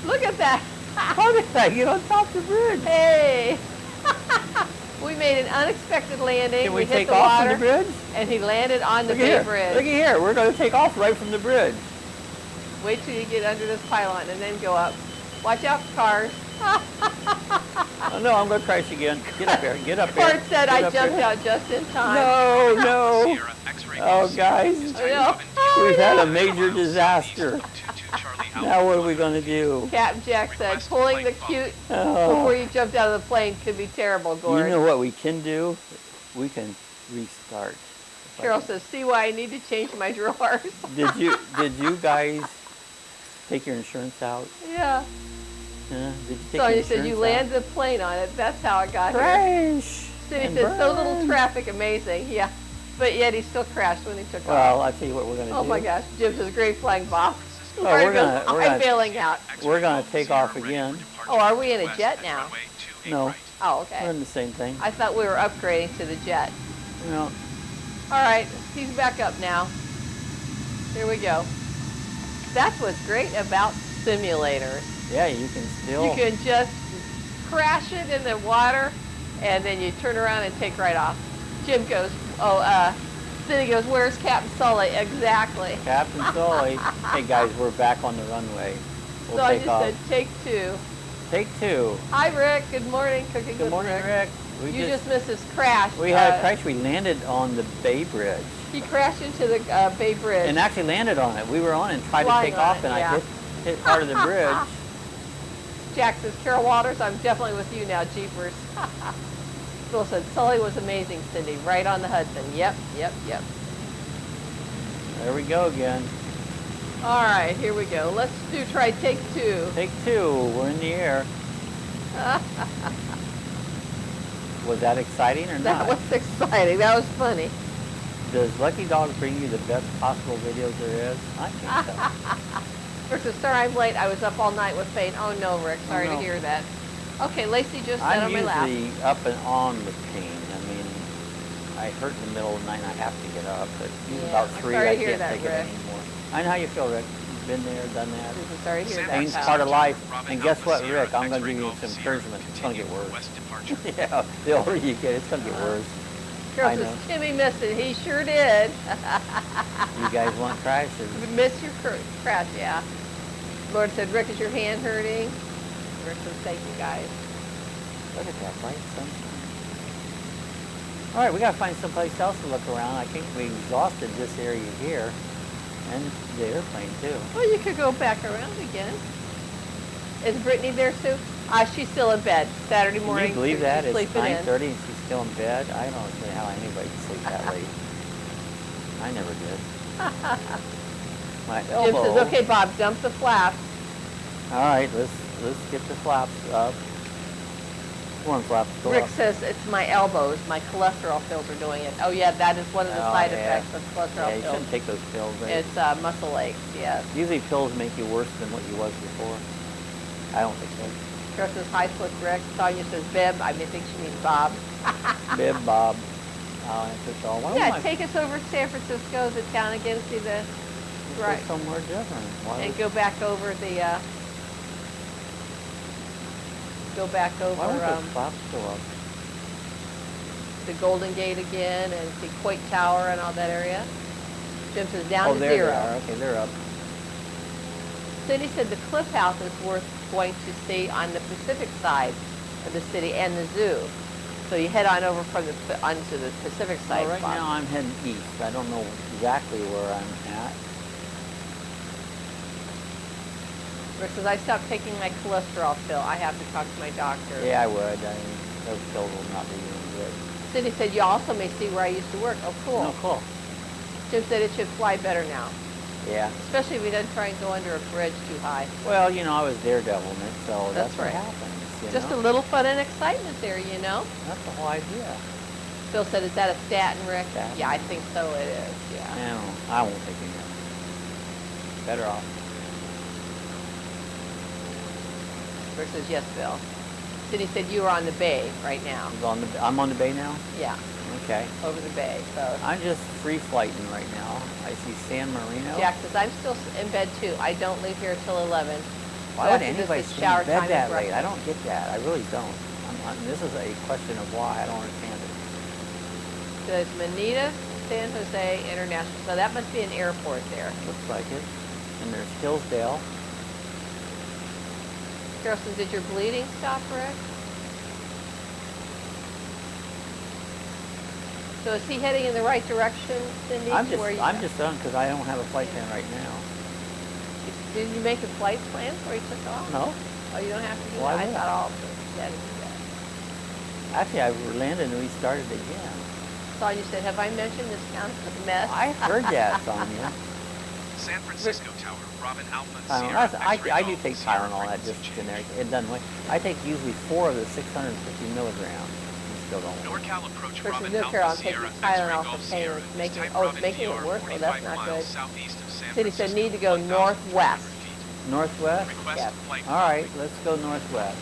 Look at that. How did I get on top of the bridge? Hey. We made an unexpected landing. Can we hit take the off water, from the bridge? and he landed on the Look at Bay here. Bridge. Look at here. We're going to take off right from the bridge. Wait till you get under this pylon and then go up. Watch out for cars. Oh no, I'm going to crash again. Get up here. Get up here. Bart said Get I up jumped here. out just in time. No, no. Sierra X-ray Oh, base. guys. I know. We've had a Oh, major disaster. 22 Charlie Now what are we going to do? Captain Jack said pulling the cute Oh. before you jumped out of the plane could be terrible, Gordon. You know what we can do? We can restart. Carol says, see why I need to change my drawers. Did you guys take your insurance out? Yeah. Did you take So your you said you insurance landed the plane on it. That's how it got out? here. Crash! City and said so little burn. traffic, amazing. Yeah. But yet he still crashed when he took Well, off. I'll tell you what we're going to do. Oh my gosh. Jim says, great flying, Bob. Oh, we're gonna- I'm bailing out. We're going to take off again. Oh, are we in a jet now? No. Oh, We're okay. in the same thing. I thought we were upgrading to the jet. No. All right, he's back up now. Here we go. That's what's great about simulators. Yeah, you can still. You can just crash it in the water, and then you turn around and take right off. Jim goes, Cindy goes, where's Captain Sully? Exactly. Captain Sully. Hey guys, we're back on the runway. We'll So I take just off. said, take two. Take two. Hi, Rick. Good morning. Cooking Good with morning, Rick. You just missed his crash. We had a crash. We landed on the Bay Bridge. He crashed into the Bay Bridge. And actually landed on it. We were on it and tried to Flying take on off, it, and yeah. I hit part of the bridge. Jack says, Carol Waters, I'm definitely with you now, jeepers. Phil said, Sully was amazing, Cindy, right on the Hudson. Yep. There we go again. All right, here we go. Let's try take two. Take two. We're in the air. Was that exciting or That not? was exciting. That was funny. Does Lucky Dog bring you the best possible videos there is? I think so. Versus, sir, I'm late. I was up all night with pain. Oh, no, Rick. Sorry no. to hear that. Okay, Lacey just sat I'm on my lap. usually up and on with pain. I mean, I hurt in the middle of the night and I have to get up, but usually Yeah, about I'm 3 sorry I to hear can't that, take Rick. it anymore. I know how you feel, Rick. You've been there, done that. I'm sorry to hear that. Pain's pal. part of life. And guess what, Rick? I'm going to give you some encouragement. It's going to get worse. Yeah, the older you get, it's going to get worse. Carol I says, know. Timmy missed it. He sure did. You guys want crashes. You missed your crash, yeah. Lord said, Rick, is your hand hurting? Rick says, thank you, guys. Look at that bright sunshine. All right, we got to find someplace else to look around. I think we exhausted this area here and the airplane too. Well, you could go back around again. Is Brittany there, Sue? She's still in bed. Saturday morning. Can you believe she's that? It's sleeping in. 9:30 and she's still in bed. I don't see how anybody can sleep that late. I never did. My Jim elbow. says, okay, Bob, dump the flaps. All right, let's get the flaps up. Come on, flaps, go Rick up. says, it's my elbows. My cholesterol pills are doing it. Oh, yeah, that is one of the side yeah. effects of cholesterol Yeah, you pills. shouldn't take those pills. It's muscle aches, yes. Usually pills make you worse than what you was before. I don't think so. Carol says, hi, Slick Rick. Sonia says, Bib. I think she means Bob. Bib Bob. It's all. Why Yeah, don't take us over to San Francisco, the town again, see the, I right, go somewhere different? Why and would- go back over the, Why don't those flaps go up? the Golden Gate again and see Coit Tower and all that area. Jim says down Oh, to there zero. they are. Okay, they're up. Cindy said the Cliff House is worth going to see on the Pacific side of the city and the zoo. So you head on over from onto the Pacific side. Well, right Bob. now I'm heading east. I don't know exactly where I'm at. Rick says, I stopped taking my cholesterol pill. I have to talk to my doctor. Yeah, I would. I mean, those pills will not be any good. Cindy said, you also may see where I used to work. Oh, cool. No, cool. Jim said it should fly better now. Yeah. Especially if he doesn't try and go under a bridge too high. Well, you know, I was daredeviling it, so that's what right. happens. Just a little fun and excitement there, you know? That's the whole idea. Phil said, is that a statin, Rick? Statin. Yeah, I think so it is, yeah. No, I won't take any of it. Better off. Rick says, yes, Phil. Cindy said you were on the bay right now. I'm on the bay now? Yeah. Okay. Over the bay, so. I'm just free flighting right now. I see San Marino. Jack says, I'm still in bed too. I don't leave here till 11. Why would anybody stay in bed that late? I don't get that. I really don't. This is a question of why. I don't understand it. So it's Manita, San Jose International. So that must be an airport there. Looks like it. And there's Hillsdale. Carol says, did your bleeding stop, Rick? So is he heading in the right direction, Cindy? I'm just done because I don't have a flight plan right now. Did you make a flight plan before you took off? No. Oh, you don't have to do Why that? I not? thought all of us had to do that. Actually, I landed and restarted again. Sonia said, have I mentioned this town is a mess? I heard that, Sonia. San Francisco Tower, Robin Alpha, Tylenol. Sierra, I X-ray do Golf, take Sierra, Tylenol. That just frequency generic. change. It doesn't work. I take usually 4 of the 650 milligrams. And still don't work. NorCal approach, Versus Robin New Carol, I'm Alpha, taking Sierra, Tylenol X-ray for Golf, pain. Sierra. It's making, Type oh, it's Robin making it DR, worse? Well, that's 45 not miles good. southeast of San Cindy said, Francisco, need to go 1,000 northwest. feet. Northwest? Request Yes. flight All right, following. let's go northwest.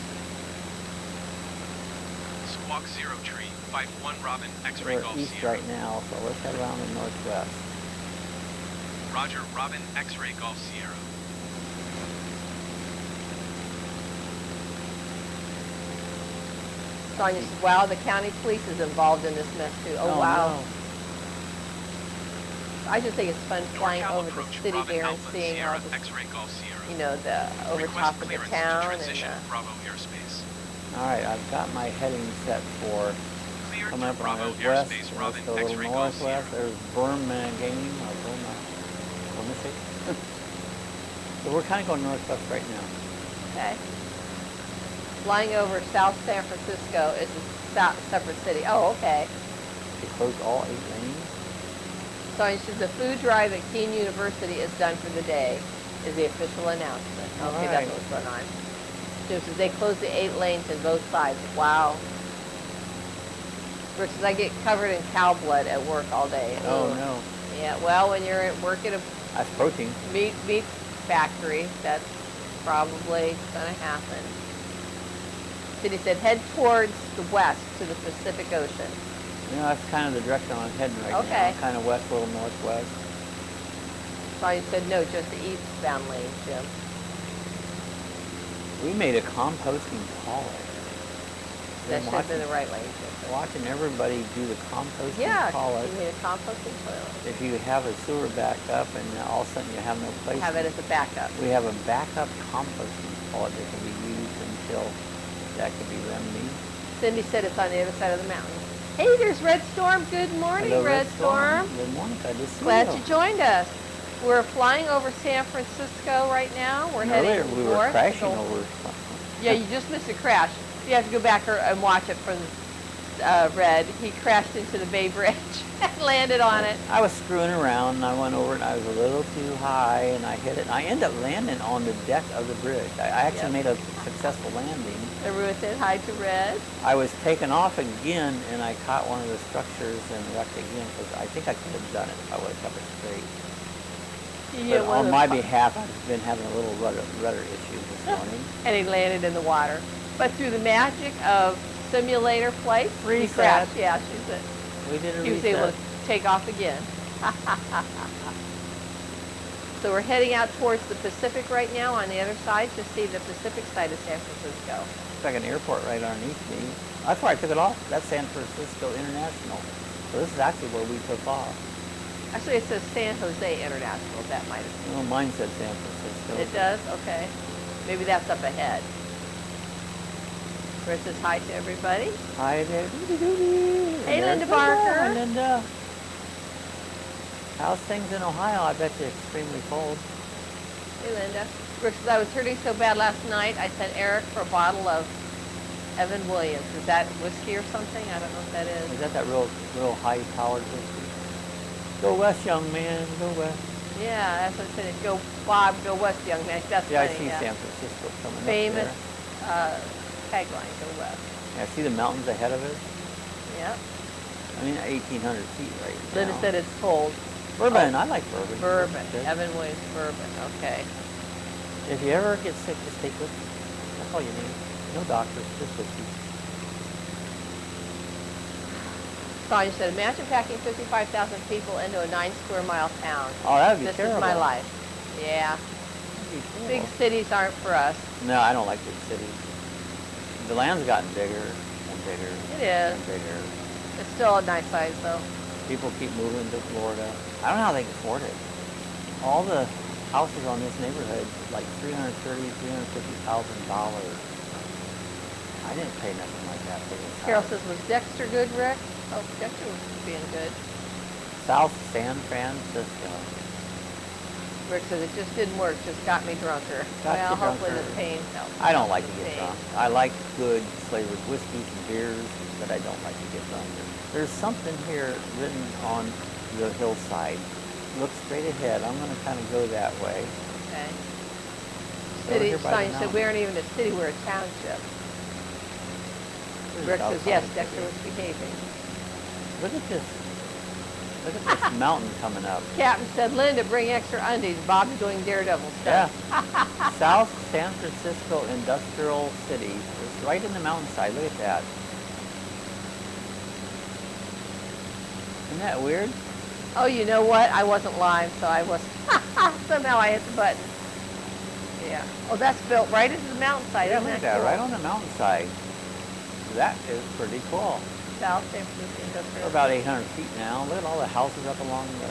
Squawk Zero Tree, 51 Robin, X-ray We're Golf, east Sierra. right now, so let's head around the northwest. Roger, Robin, X-ray Golf, Sierra. Sonia says, wow, the county police is involved in this mess too. Oh, wow. No. I just think it's fun flying NorCal over the approach, city Robin there and Alpha, seeing all Sierra, the, X-ray Golf, Sierra. you know, the over Request top of the clearance town. to And transition Bravo airspace. All right, I've got my heading set for Clear coming to up on Bravo the west. airspace, Let's Robin, go a little X-ray Golf, northwest. Sierra. There's Birmingham, or Birmingham. So we're kind of going northwest right now. okay. Flying over South San Francisco is a separate city. Oh, okay. They closed all 8 lanes. Sonia says, the food drive at Keene University is done for the day, is the official announcement. All Okay, right. that's what's going on. Jim says, they closed the 8 lanes in both sides. Wow. Versus I get covered in cow blood at work all day. Oh, Ugh. no. Yeah, well, when you're at work at a That's protein. meat factory, that's probably going to happen. Cindy said, head towards the west to the Pacific Ocean. You know, that's kind of the direction I'm heading right Okay. now. Kind of west, a little northwest. Sonia said, no, just the eastbound lane, Jim. We made a composting toilet. That Been should have been the right lane, Jim. watching everybody do the composting Yeah, toilet. you need a composting toilet. If you have a sewer back up and all of a sudden you have no place, Have it as a backup. we have a backup composting toilet that can be used until that can be remedied. Cindy said it's on the other side of the mountain. Hey, there's Red Storm. Good morning, Hello, Red Storm. Good morning. Glad to see Glad you. you joined us. We're flying over San Francisco right now. We're Earlier heading we were north. crashing over. Yeah, you just missed a crash. You have to go back and watch it from Red. He crashed into the Bay Bridge and landed on it. I was screwing around and I went over it and I was a little too high and I hit it. And I ended up landing on the deck of the bridge. I actually made a successful landing. Everyone said hi to Red. I was taking off again and I caught one of the structures and wrecked again because I think I could have done it if I would have kept it straight. You But on my behalf, I've been having a little rudder issue this morning. And he landed in the water. But through the magic of simulator flight, he Reset. crashed. Yeah, she said. We did a He was able reset. to take off again. So we're heading out towards the Pacific right now on the other side to see the Pacific side of San Francisco. It's like an airport right underneath me. That's where I took it off. That's San Francisco International. So this is actually where we took off. Actually, it says San Jose International. That might have. Well, mine said San Francisco. It does? Okay. Maybe that's up ahead. Chris says hi to everybody. Hi there. Hey, Linda Barker. Hi, Linda. How's things in Ohio? I bet you're extremely cold. Hey, Linda. Rick says, I was hurting so bad last night, I sent Eric for a bottle of Evan Williams. Is that whiskey or something? I don't know what that is. Is that real high-powered whiskey? Go west, young man. Go west. Yeah, that's what I said. Go, Bob, go west, young man. That's Yeah, I funny, see yeah. San Francisco coming Famous up there. tagline, go west. Yeah, see the mountains ahead of us? Yep. I mean, 1,800 feet right now. Linda said it's cold. Bourbon, I like bourbon. Bourbon. Good. Evan Williams, bourbon. Okay. If you ever get sick, just take whiskey. That's all you need. No doctors, just whiskey. Sonia said, imagine packing 55,000 people into a 9-square-mile town. Oh, that would be This terrible. is my life. Yeah. That'd be Big terrible. cities aren't for us. No, I don't like big cities. The land's gotten bigger and bigger. It is. And bigger. It's still a nice size, though. People keep moving to Florida. I don't know how they can afford it. All the houses on this neighborhood, like $350,000. I didn't pay nothing like that for this Carol house. says, was Dexter good, Rick? Oh, Dexter was being good. South San Francisco. Rick says, it just didn't work, just got me drunker. Got well, you hopefully drunker. the pain helps. I don't like to The get pain. drunk. I like good flavored whiskeys and beers, but I don't like to get drunk. There's something here written on the hillside. Look straight ahead. I'm going to kind of go that way. Okay. Over City here by the sign said, mountain. we aren't even a city, we're a township. This is Rick says, outside yes, the Dexter city. was behaving. Look at this. Look at this mountain coming up. Captain said, Linda, bring extra undies. Bob's doing daredevil Yeah. stuff. South San Francisco Industrial City. It's right in the mountainside. Look at that. Isn't that weird? Oh, you know what? I wasn't live, so I was, somehow I hit the button. Yeah. Oh, that's built right into the mountainside. Yeah, Isn't look at that that. cool? Right on the mountainside. That is pretty cool. South San Francisco Industrial. We're about 800 feet now. Look at all the houses up along the...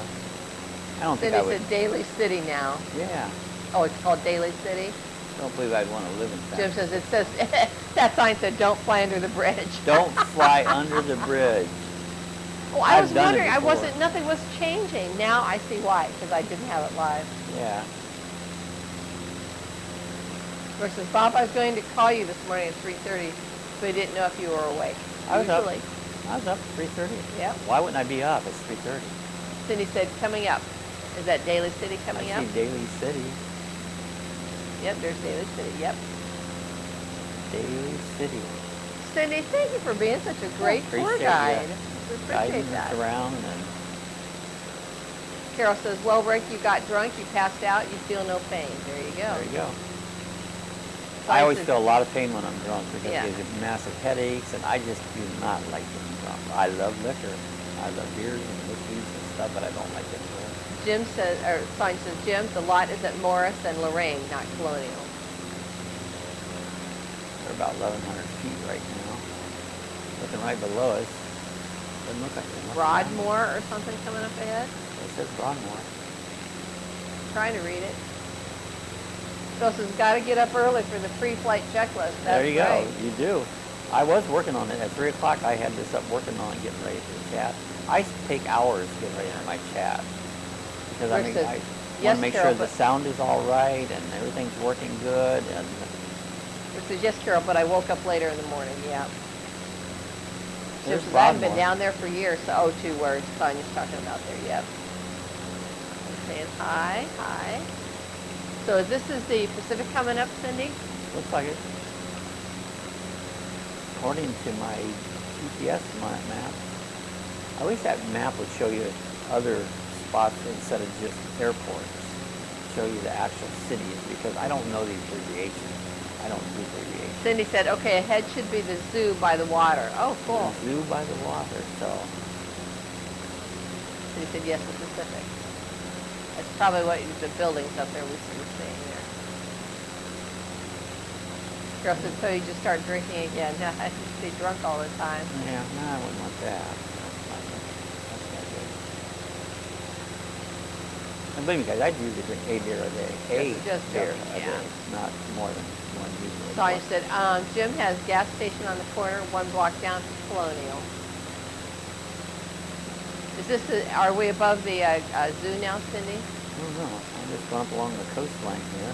I don't think City I would... said Daly City now. Yeah. Oh, it's called Daly City? Don't believe I'd want to live in Jim San says, it says, that sign said, don't fly under the bridge. Don't fly under the bridge. Oh, I I've was done it wondering, before. nothing was changing. Now I see why, because I didn't have it live. Yeah. Rick says, Bob, I was going to call you this morning at 3:30, but I didn't know if you were awake. I was up. Usually. I was up at 3:30. Yep. Why wouldn't I be up? It's 3:30. Cindy said, coming up. Is that Daly City coming I up? see Daly City. Yep, there's Daly City. Yep. Daly City. Cindy, thank you for being such a great tour Appreciate guide. ya. We Guiding appreciate that. us around and Carol says, well, Rick, you got drunk, you passed out, you feel no pain. There you go. there you go. So I always said, feel a lot of pain when I'm drunk because Yeah. I get massive headaches, and I just do not like getting drunk. I love liquor. I love beers and whiskeys and stuff, but I don't like getting drunk. Jim says, or sign says, Jim, the lot is at Morris and Lorraine, not Colonial. They're about 1,100 feet right now. Looking right below us. Doesn't look like they're looking around. Broadmoor or something coming up ahead? It says Broadmoor. Trying to read it. Phil says, got to get up early for the pre-flight checklist. That's There you go. right. You do. I was working on it. At 3 o'clock, I had this up working on it, getting ready for the chat. I take hours to get ready for my chat. Because Rick I says, want yes, to make Carol, sure the but- sound is all right and everything's working good. And It says, yes, Carol, but I woke up later in the morning. Yeah. Jim there's says, I haven't been Broadmoor. down there for years. So, oh, 2 words. Sonia's talking about there. Yep. I'm saying hi, hi. So this is the Pacific coming up, Cindy? Looks like it. According to my GPS map, I wish that map would show you other spots instead of just airports. Show you the actual cities because I don't know these abbreviations. I don't do abbreviations. Cindy said, okay, ahead should be the zoo by the water. Oh, cool. The zoo by the water, so Cindy said, yes, the Pacific. That's probably what the buildings up there we were seeing there. Girl said, so you just start drinking again. I just stay drunk all the time. yeah, no, I wouldn't want that. That's not good. That's not good. And believe me, guys, I do usually drink a beer a day. Just beer joking, a yeah. day, not more than one usually. Sonia said, Jim has gas station on the corner, 1 block down from Colonial. Is this are we above the zoo now, Cindy? I don't know. I'm just going up along the coastline here.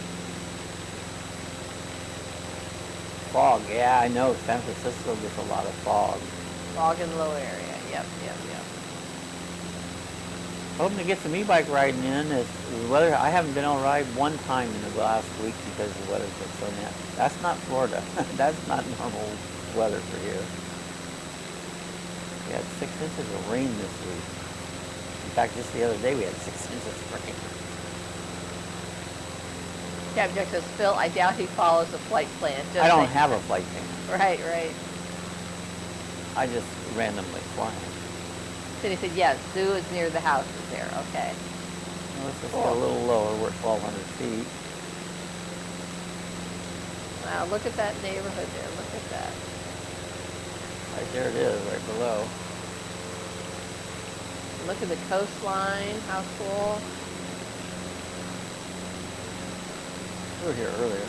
Fog, yeah, I know. San Francisco gets a lot of fog. Fog and low area. Yep, yep, yep. Hoping to get some e-bike riding in. The weather, I haven't been on a ride one time in the last week because the weather's been so nasty. That's not Florida. That's not normal weather for here. We had 6 inches of rain this week. In fact, just the other day we had 6 inches of rain. Captain Jack says, Phil, I doubt he follows a flight plan. I don't have a flight plan. Right, right. I just randomly fly. Then he said, yes, zoo is near the houses there. Okay. Well, let's just go a little lower. We're at 1,200 feet. Wow, look at that neighborhood there. Look at that. Right there it is, right below. Look at the coastline. How cool. We were here earlier.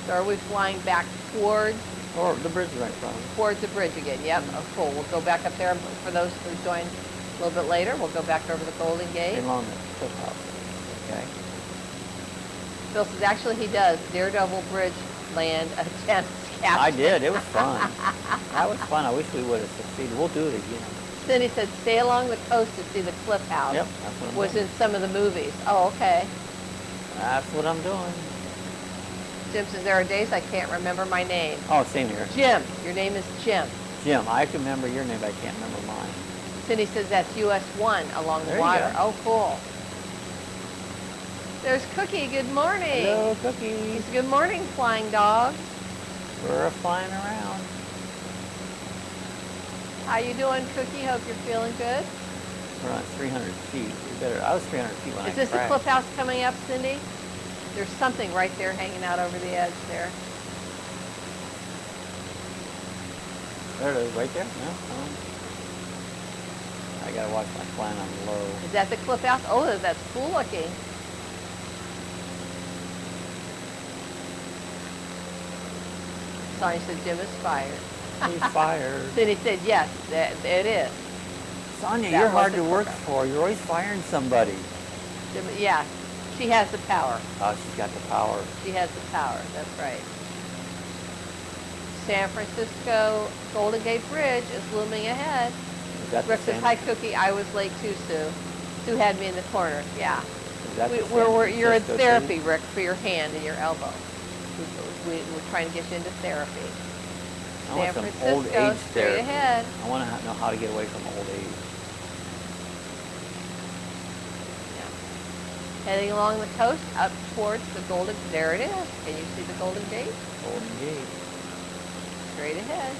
So are we flying back towards Or the bridge right in front of us. towards the bridge again? Yep. Oh, cool. We'll go back up there. For those who joined a little bit later, we'll go back over the Golden Gate. Along the cliff-house. Okay. Phil says, actually he does. Daredevil Bridge land attempts capture. I did. It was fun. That was fun. I wish we would have succeeded. We'll do it again. Cindy said, stay along the coast to see the cliff house. Yep, that's what I'm Was doing. in some of the movies. Oh, okay. That's what I'm doing. Jim says, there are days I can't remember my name. Oh, same here. Jim, your name is Jim. Jim, I can remember your name, but I can't remember mine. Cindy says that's US 1 along There the you water. go. Oh, cool. There's Cookie. Good morning. Hello, Cookies. Good morning, flying dog. We're flying around. How you doing, Cookie? Hope you're feeling good. We're on 300 feet. We better. I was 300 feet when I Is this the crashed. cliff house coming up, Cindy? There's something right there hanging out over the edge there. There it is, right there. No, I gotta watch my flying on low. Is that the cliff house? Oh, that's cool looking. Sonia said Jim is fired. He's fired. Cindy said yes, it is. Sonia, That you're hard to wasn't work correct. for. You're always firing somebody. Jim, yeah, she has the power. Oh, she's got the power. She has the power, that's right. San Francisco Golden Gate Bridge is looming ahead. Is that Rick the says, San, hi Cookie, I was late too, Sue. Sue had me in the corner, yeah. is that the San You're in Francisco therapy, too? Rick, for your hand and your elbow. We're trying to get you into therapy. I want San some old Francisco, age straight therapy. ahead. I want to know how to get away from old age. Heading along the coast up towards the Golden, there it is. Can you see the Golden Gate? Golden Gate. Straight ahead.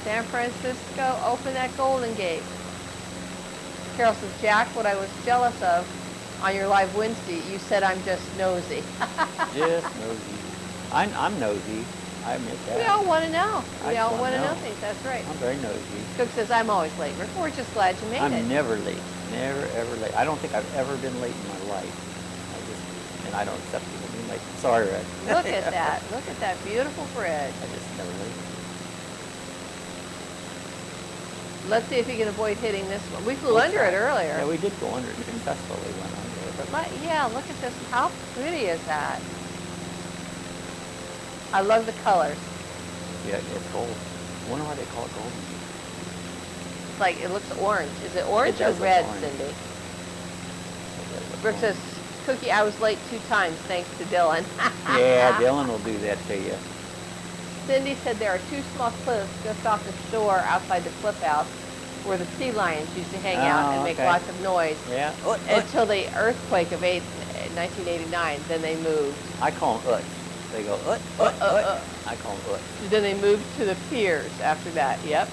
San Francisco, open that Golden Gate. Carol says, Jack, what I was jealous of on your live Wednesday, you said I'm just nosy. Just nosy. I'm nosy. I admit that. We all want to know. I We just all want wanna to know know. things. That's right. I'm very nosy. Cook says, I'm always late. Rick, we're just glad you made it. I'm never late. Never, ever late. I don't think I've ever been late in my life. And I don't accept people being late. Sorry, Red. Look at that. Look at that beautiful bridge. I just never late. Let's see if you can avoid hitting this one. We flew We'll under try. it earlier. Yeah, we did go under it. Successfully went under it. But Yeah, look at this. How pretty is that? I love the colors. yeah, it's gold. I wonder why they call it golden. It's like, it looks orange. Is it orange It or does look red, orange. Cindy? It does look Rick orange. says, Cookie, I was late 2 times thanks to Dylan. Yeah, Dylan will do that to you. Cindy said there are 2 small cliffs just off the shore outside the cliff house where the sea lions used to hang out and make okay. lots of noise Yeah. until the earthquake of 1989. Then they moved. I call them They go I call them Then they moved to the piers after that. Yep.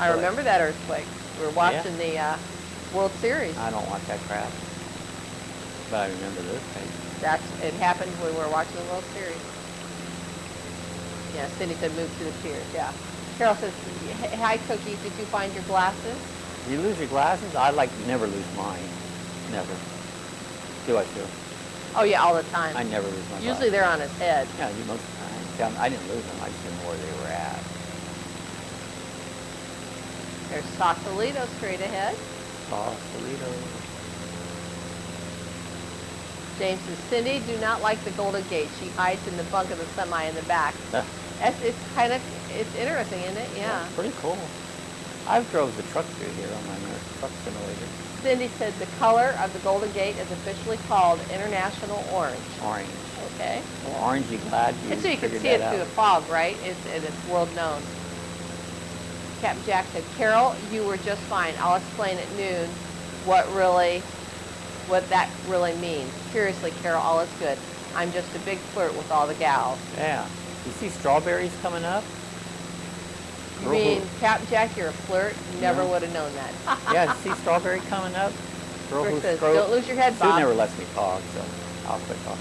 I remember that earthquake. We were watching the World Series. I don't watch that crap. But I remember this thing. It happened when we were watching the World Series. Yeah, Cindy said move to the piers. Yeah. Carol says, hi Cookie, did you find your glasses? You lose your glasses? I never lose mine. Never. Do I still? Oh yeah, all the time. I never lose my Usually glasses. they're on his head. Yeah, you most of the time. See, I didn't lose them. I just didn't know where they were at. There's Sausalito straight ahead. Sausalito. James says, Cindy, do not like the Golden Gate. She hides in the bunk of the semi in the back. It's kind of, it's interesting, isn't it? Yeah. Pretty cool. I've drove the truck through here on my truck simulator. Cindy said the color of the Golden Gate is officially called International Orange. Orange. Okay. Well, orangey glad you And so you can figured see it that through the out. fog, right? It's world known. Captain Jack said, Carol, you were just fine. I'll explain at noon what that really means. Seriously, Carol, all is good. I'm just a big flirt with all the gals. Yeah. You see strawberries coming up? You mean, Captain Jack, you're a flirt? Never would have known that. Yeah, see strawberry coming up? Girl Rick who says, scroll- don't lose your head, Sue Bob. never lets me talk, so I'll quit talking.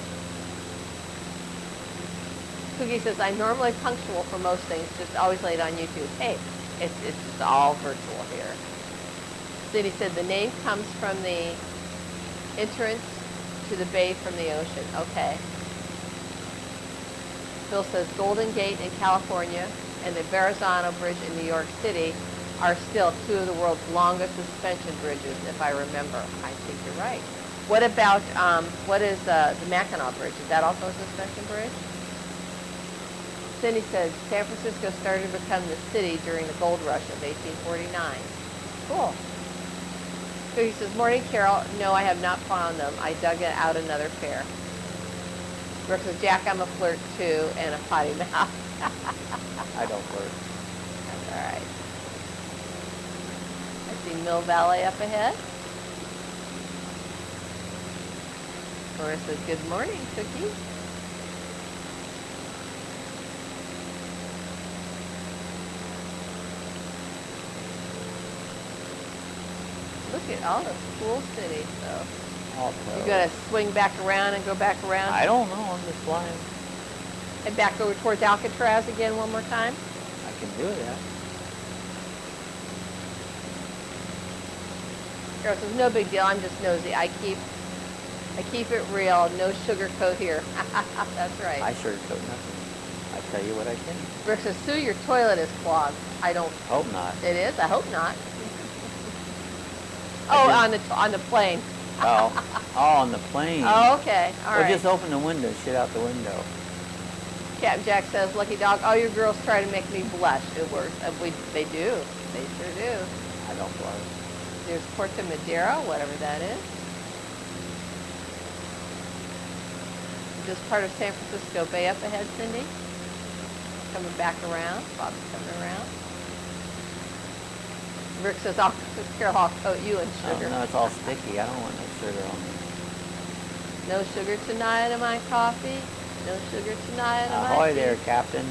Cookie says, I'm normally punctual for most things, just always late on YouTube. Hey, it's just all virtual here. Cindy said the name comes from the entrance to the bay from the ocean. Okay. Phil says Golden Gate in California and the Verrazano Bridge in New York City are still two of the world's longest suspension bridges, if I remember. I think you're right. What about, what is the Mackinac Bridge? Is that also a suspension bridge? Cindy says San Francisco started to become the city during the gold rush of 1849. Cool. So he says, morning, Carol. No, I have not found them. I dug out another pair. Brooke says, Jack, I'm a flirt too, and a potty mouth. I don't flirt. That's all right. I see Mill Valley up ahead. Laura says, good morning, Cookie. Look at all the cool cities, though. Also, You're going to swing back around and go back around? I don't know. I'm just flying. And back over towards Alcatraz again one more time? I can do that. Carol says, no big deal. I'm just nosy. I keep it real. No sugarcoat here. That's right. I sugarcoat nothing. I tell you what I can. Rick says, Sue, your toilet is clogged. I don't. Hope not. It is? I hope not. Oh, on the plane. Oh, on the plane. Oh, okay. All right. Well, just open the window, shit out the window. Captain Jack says, lucky dog, all your girls try to make me blush. It works. They do. They sure do. I don't blush. There's Puerto Madero, whatever that is. Is this part of San Francisco Bay up ahead, Cindy? Coming back around. Bob's coming around. Rick says, Carol, I'll coat you in sugar. Oh, no, it's all sticky. I don't want no sugar on me. No sugar tonight in my coffee. No sugar tonight in my tea. Ahoy there, Captain.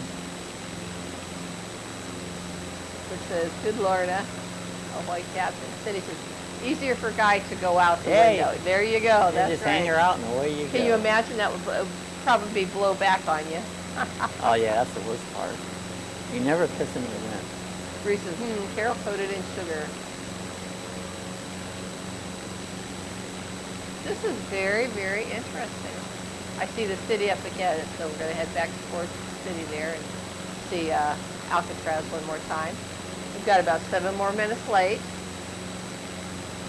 Rick says, good Lord, ahoy, Captain. Cindy says, easier for Guy to go out the window. There you go. You That's just right. hang her out and away you go. Can you imagine that would probably blow back on you? Oh, yeah, that's the worst part. You never piss in the wind. Bree says, Carol coated in sugar. This is very, very interesting. I see the city up ahead, so we're going to head back towards the city there and see Alcatraz one more time. We've got about 7 more minutes late.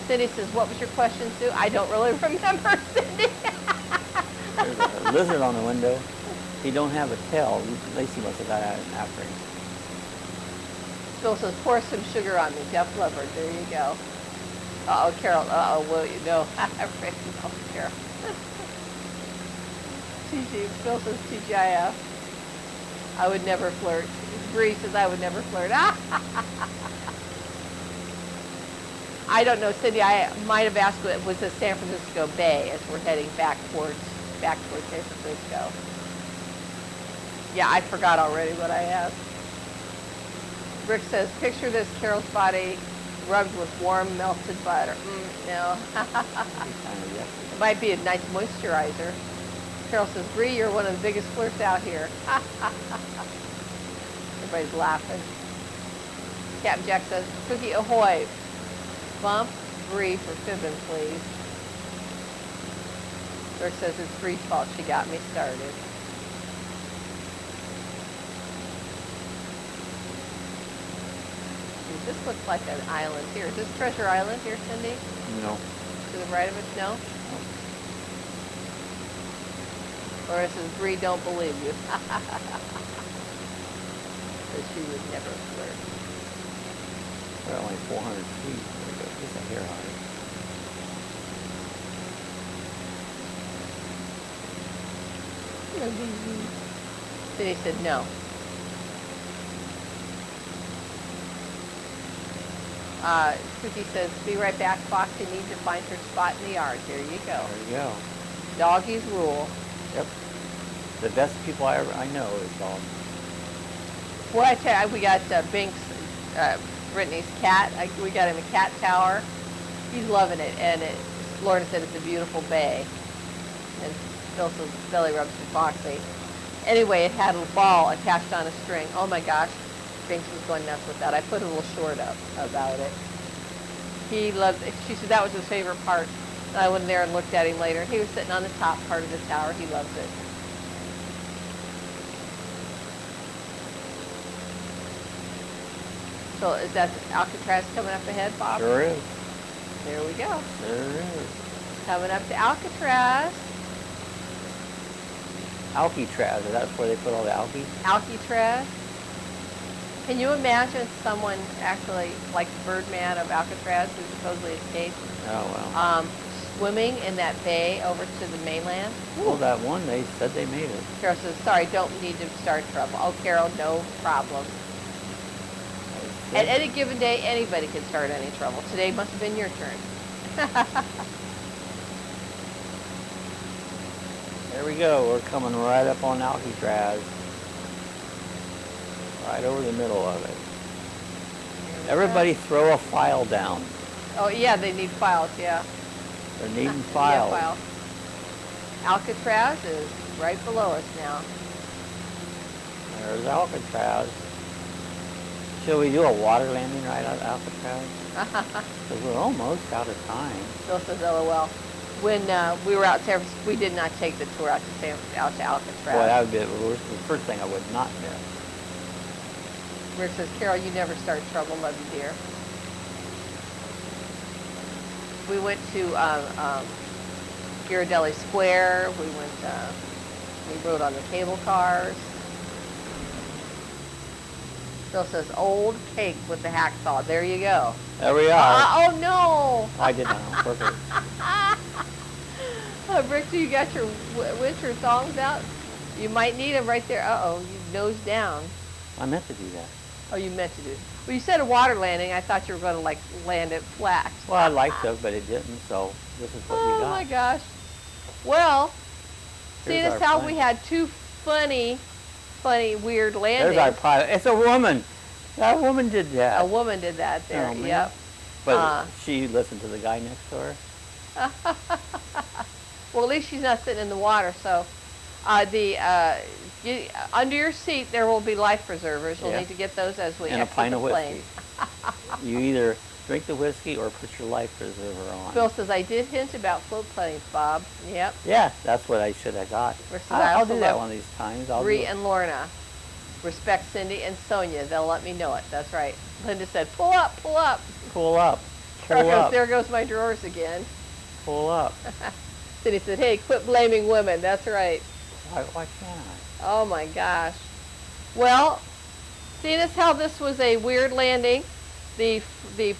Cindy says, what was your question, Sue? I don't really remember, Cindy. There's a lizard on the window. He don't have a tail. Lacey must have got out after him. Phil says, pour some sugar on me, Jeff Lover. There you go. Uh-oh, Carol. Uh-oh, will you? No. No, Carol. Phil says, TGIF. I would never flirt. Bree says, I would never flirt. I don't know, Cindy. I might have asked what was the San Francisco Bay as we're heading back towards San Francisco. Yeah, I forgot already what I asked. Rick says, picture this, Carol's body rubbed with warm melted butter. No. It might be a nice moisturizer. Carol says, Bree, you're one of the biggest flirts out here. Everybody's laughing. Captain Jack says, Cookie ahoy. Bump Bree for fibbing, please. Rick says, it's Bree's fault. She got me started. This looks like an island here. Is this Treasure Island here, Cindy? No. To the right of it? No? Laura says, Bree, don't believe you. But she would never flirt. We're only 400 feet. There we go. Just a hair higher. Then he said no. Cookie says, be right back, Foxy needs to find her spot in the yard. There you go. There you go. Doggies rule. Yep. The best people I know is dogs. Well, I tell you, we got Binks, Brittany's cat. We got him a cat tower. He's loving it, and Lauren said it's a beautiful bay. And Phil says belly rubs for Foxy. Anyway, it had a ball attached on a string. Oh my gosh, Binks was going nuts with that. I put a little short up about it. He loved it. She said that was his favorite part. And I went there and looked at him later. He was sitting on the top part of the tower. He loves it. So is that Alcatraz coming up ahead, Bob? Sure is. There we go. Sure is. Coming up to Alcatraz. Alcatraz, that's where they put all the algae? Alcatraz. Can you imagine someone actually, like Birdman of Alcatraz, who supposedly escaped, Oh, well. swimming in that bay over to the mainland? Well, that one, they said they made it. Carol says, sorry, don't need to start trouble. Oh, Carol, no problem. At any given day, anybody can start any trouble. Today must have been your turn. There we go. We're coming right up on Alcatraz. Right over the middle of it. Everybody throw a file down. Oh, yeah, they need files, yeah. They're needing files. Yeah, files. Alcatraz is right below us now. There's Alcatraz. Shall we do a water landing right at Alcatraz? Because we're almost out of time. Bill says, LOL. When we were out to San Francisco, we did not take the tour out to Alcatraz. Boy, that would be the first thing I would not miss. Rick says, Carol, you never start trouble. Love you, dear. We went to Ghirardelli Square. We rode on the cable cars. Bill says, old cake with the hacksaw. There you go. There we are. Oh, no. I did that on purpose. Rick, you got your winter thongs out? You might need them right there. Uh-oh, you nose down. I meant to do that. Oh, you meant to do it. Well, you said a water landing. I thought you were going to, like, land it flat. Well, I'd like to, but it didn't, so this is what we got. Oh, my gosh. Well, seeing Here's as our how plane. we had two funny, weird landings. There's our pilot. It's a woman. That woman did that. A woman did that there, Oh, man. yep. But she listened to the guy next to her. Well, at least she's not sitting in the water, so under your seat there will be life preservers. You'll Yeah. need to get those as we And a exit pint the of plane. whiskey. You either drink the whiskey or put your life preserver on. Bill says, I did hint about float planes, Bob. Yep. Yeah, that's what I should have got. Versus I'll also do that love one of these times. I'll Bree do it. and Lorna. Respect Cindy and Sonia. They'll let me know it. That's right. Linda said, pull up, pull up. Pull up. There Pull up. There goes my drawers again. Pull up. Cindy said, hey, quit blaming women. That's right. Why can't I? Oh my gosh. Well, seeing as how this was a weird landing, the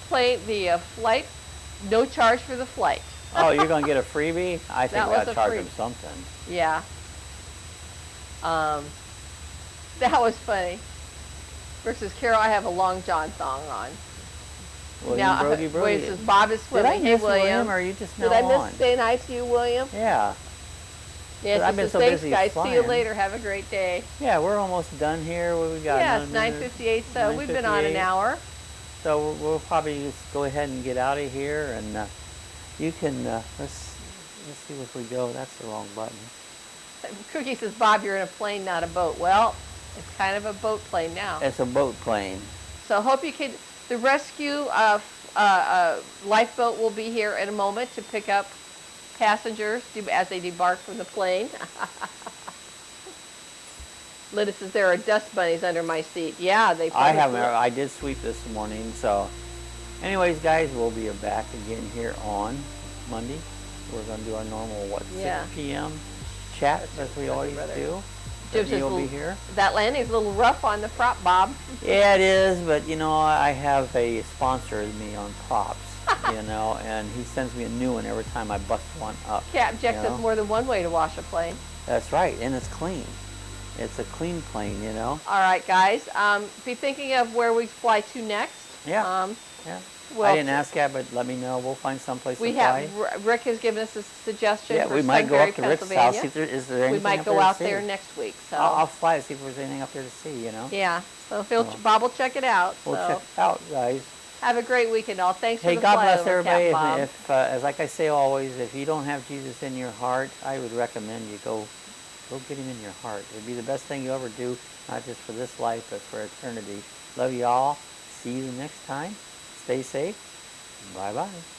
flight, no charge for the flight. Oh, you're going to get a freebie? I think That we got was to a charge free- them something. Yeah. That was funny. Versus Carol, I have a long john thong on. William Brody Brody. Wait, it says Bob is Did swimming. I Hey, miss William. William, or are you just now Did I miss on? saying hi to you, William? Yeah. Yes, I've been so thanks, busy guys. See you flying. later. Have a great day. Yeah, we're almost done here. What we got? Yeah, it's another minute? 9:58, so we've been on an 9:58. hour. So we'll probably just go ahead and get out of here, and you can let's see if we go. That's the wrong button. Cookie says, Bob, you're in a plane, not a boat. Well, it's kind of a boat plane now. It's a boat plane. So hope you can. The rescue lifeboat will be here in a moment to pick up passengers as they debark from the plane. Linda says there are dust bunnies under my seat. Yeah, they. I did sweep this morning. So, anyways, guys, we'll be back again here on Monday. We're going to do our normal 6 p.m. chat as we always brother. do. Jim says You'll be here. that landing's a little rough on the prop, Bob. Yeah, it is, but you know, I have a sponsor with me on props, you know, and he sends me a new one every time I bust one up. Can't object, you there's know? more than one way to wash a plane. That's right, and it's clean. It's a clean plane, you know. All right, guys. Be thinking of where we fly to next. Yeah. Yeah. Well, I didn't ask that, but let me know. We'll find someplace we to fly. have Rick has given us a suggestion Yeah, for we might go Sunbury, up to Rick's house. Pennsylvania. See if is there anything We might up go there to out see? there next week. So I'll fly to see if there's anything up there to see, you know. yeah. So Bob will check it out. We'll so check it out, guys. have a great weekend, all. Thanks Hey, for the God bless flyover, everybody. Cap Bob. If as like I say always, if you don't have Jesus in your heart, I would recommend you go get him in your heart. It'd be the best thing you ever do, not just for this life, but for eternity. Love you all. See you next time. Stay safe. Bye-bye.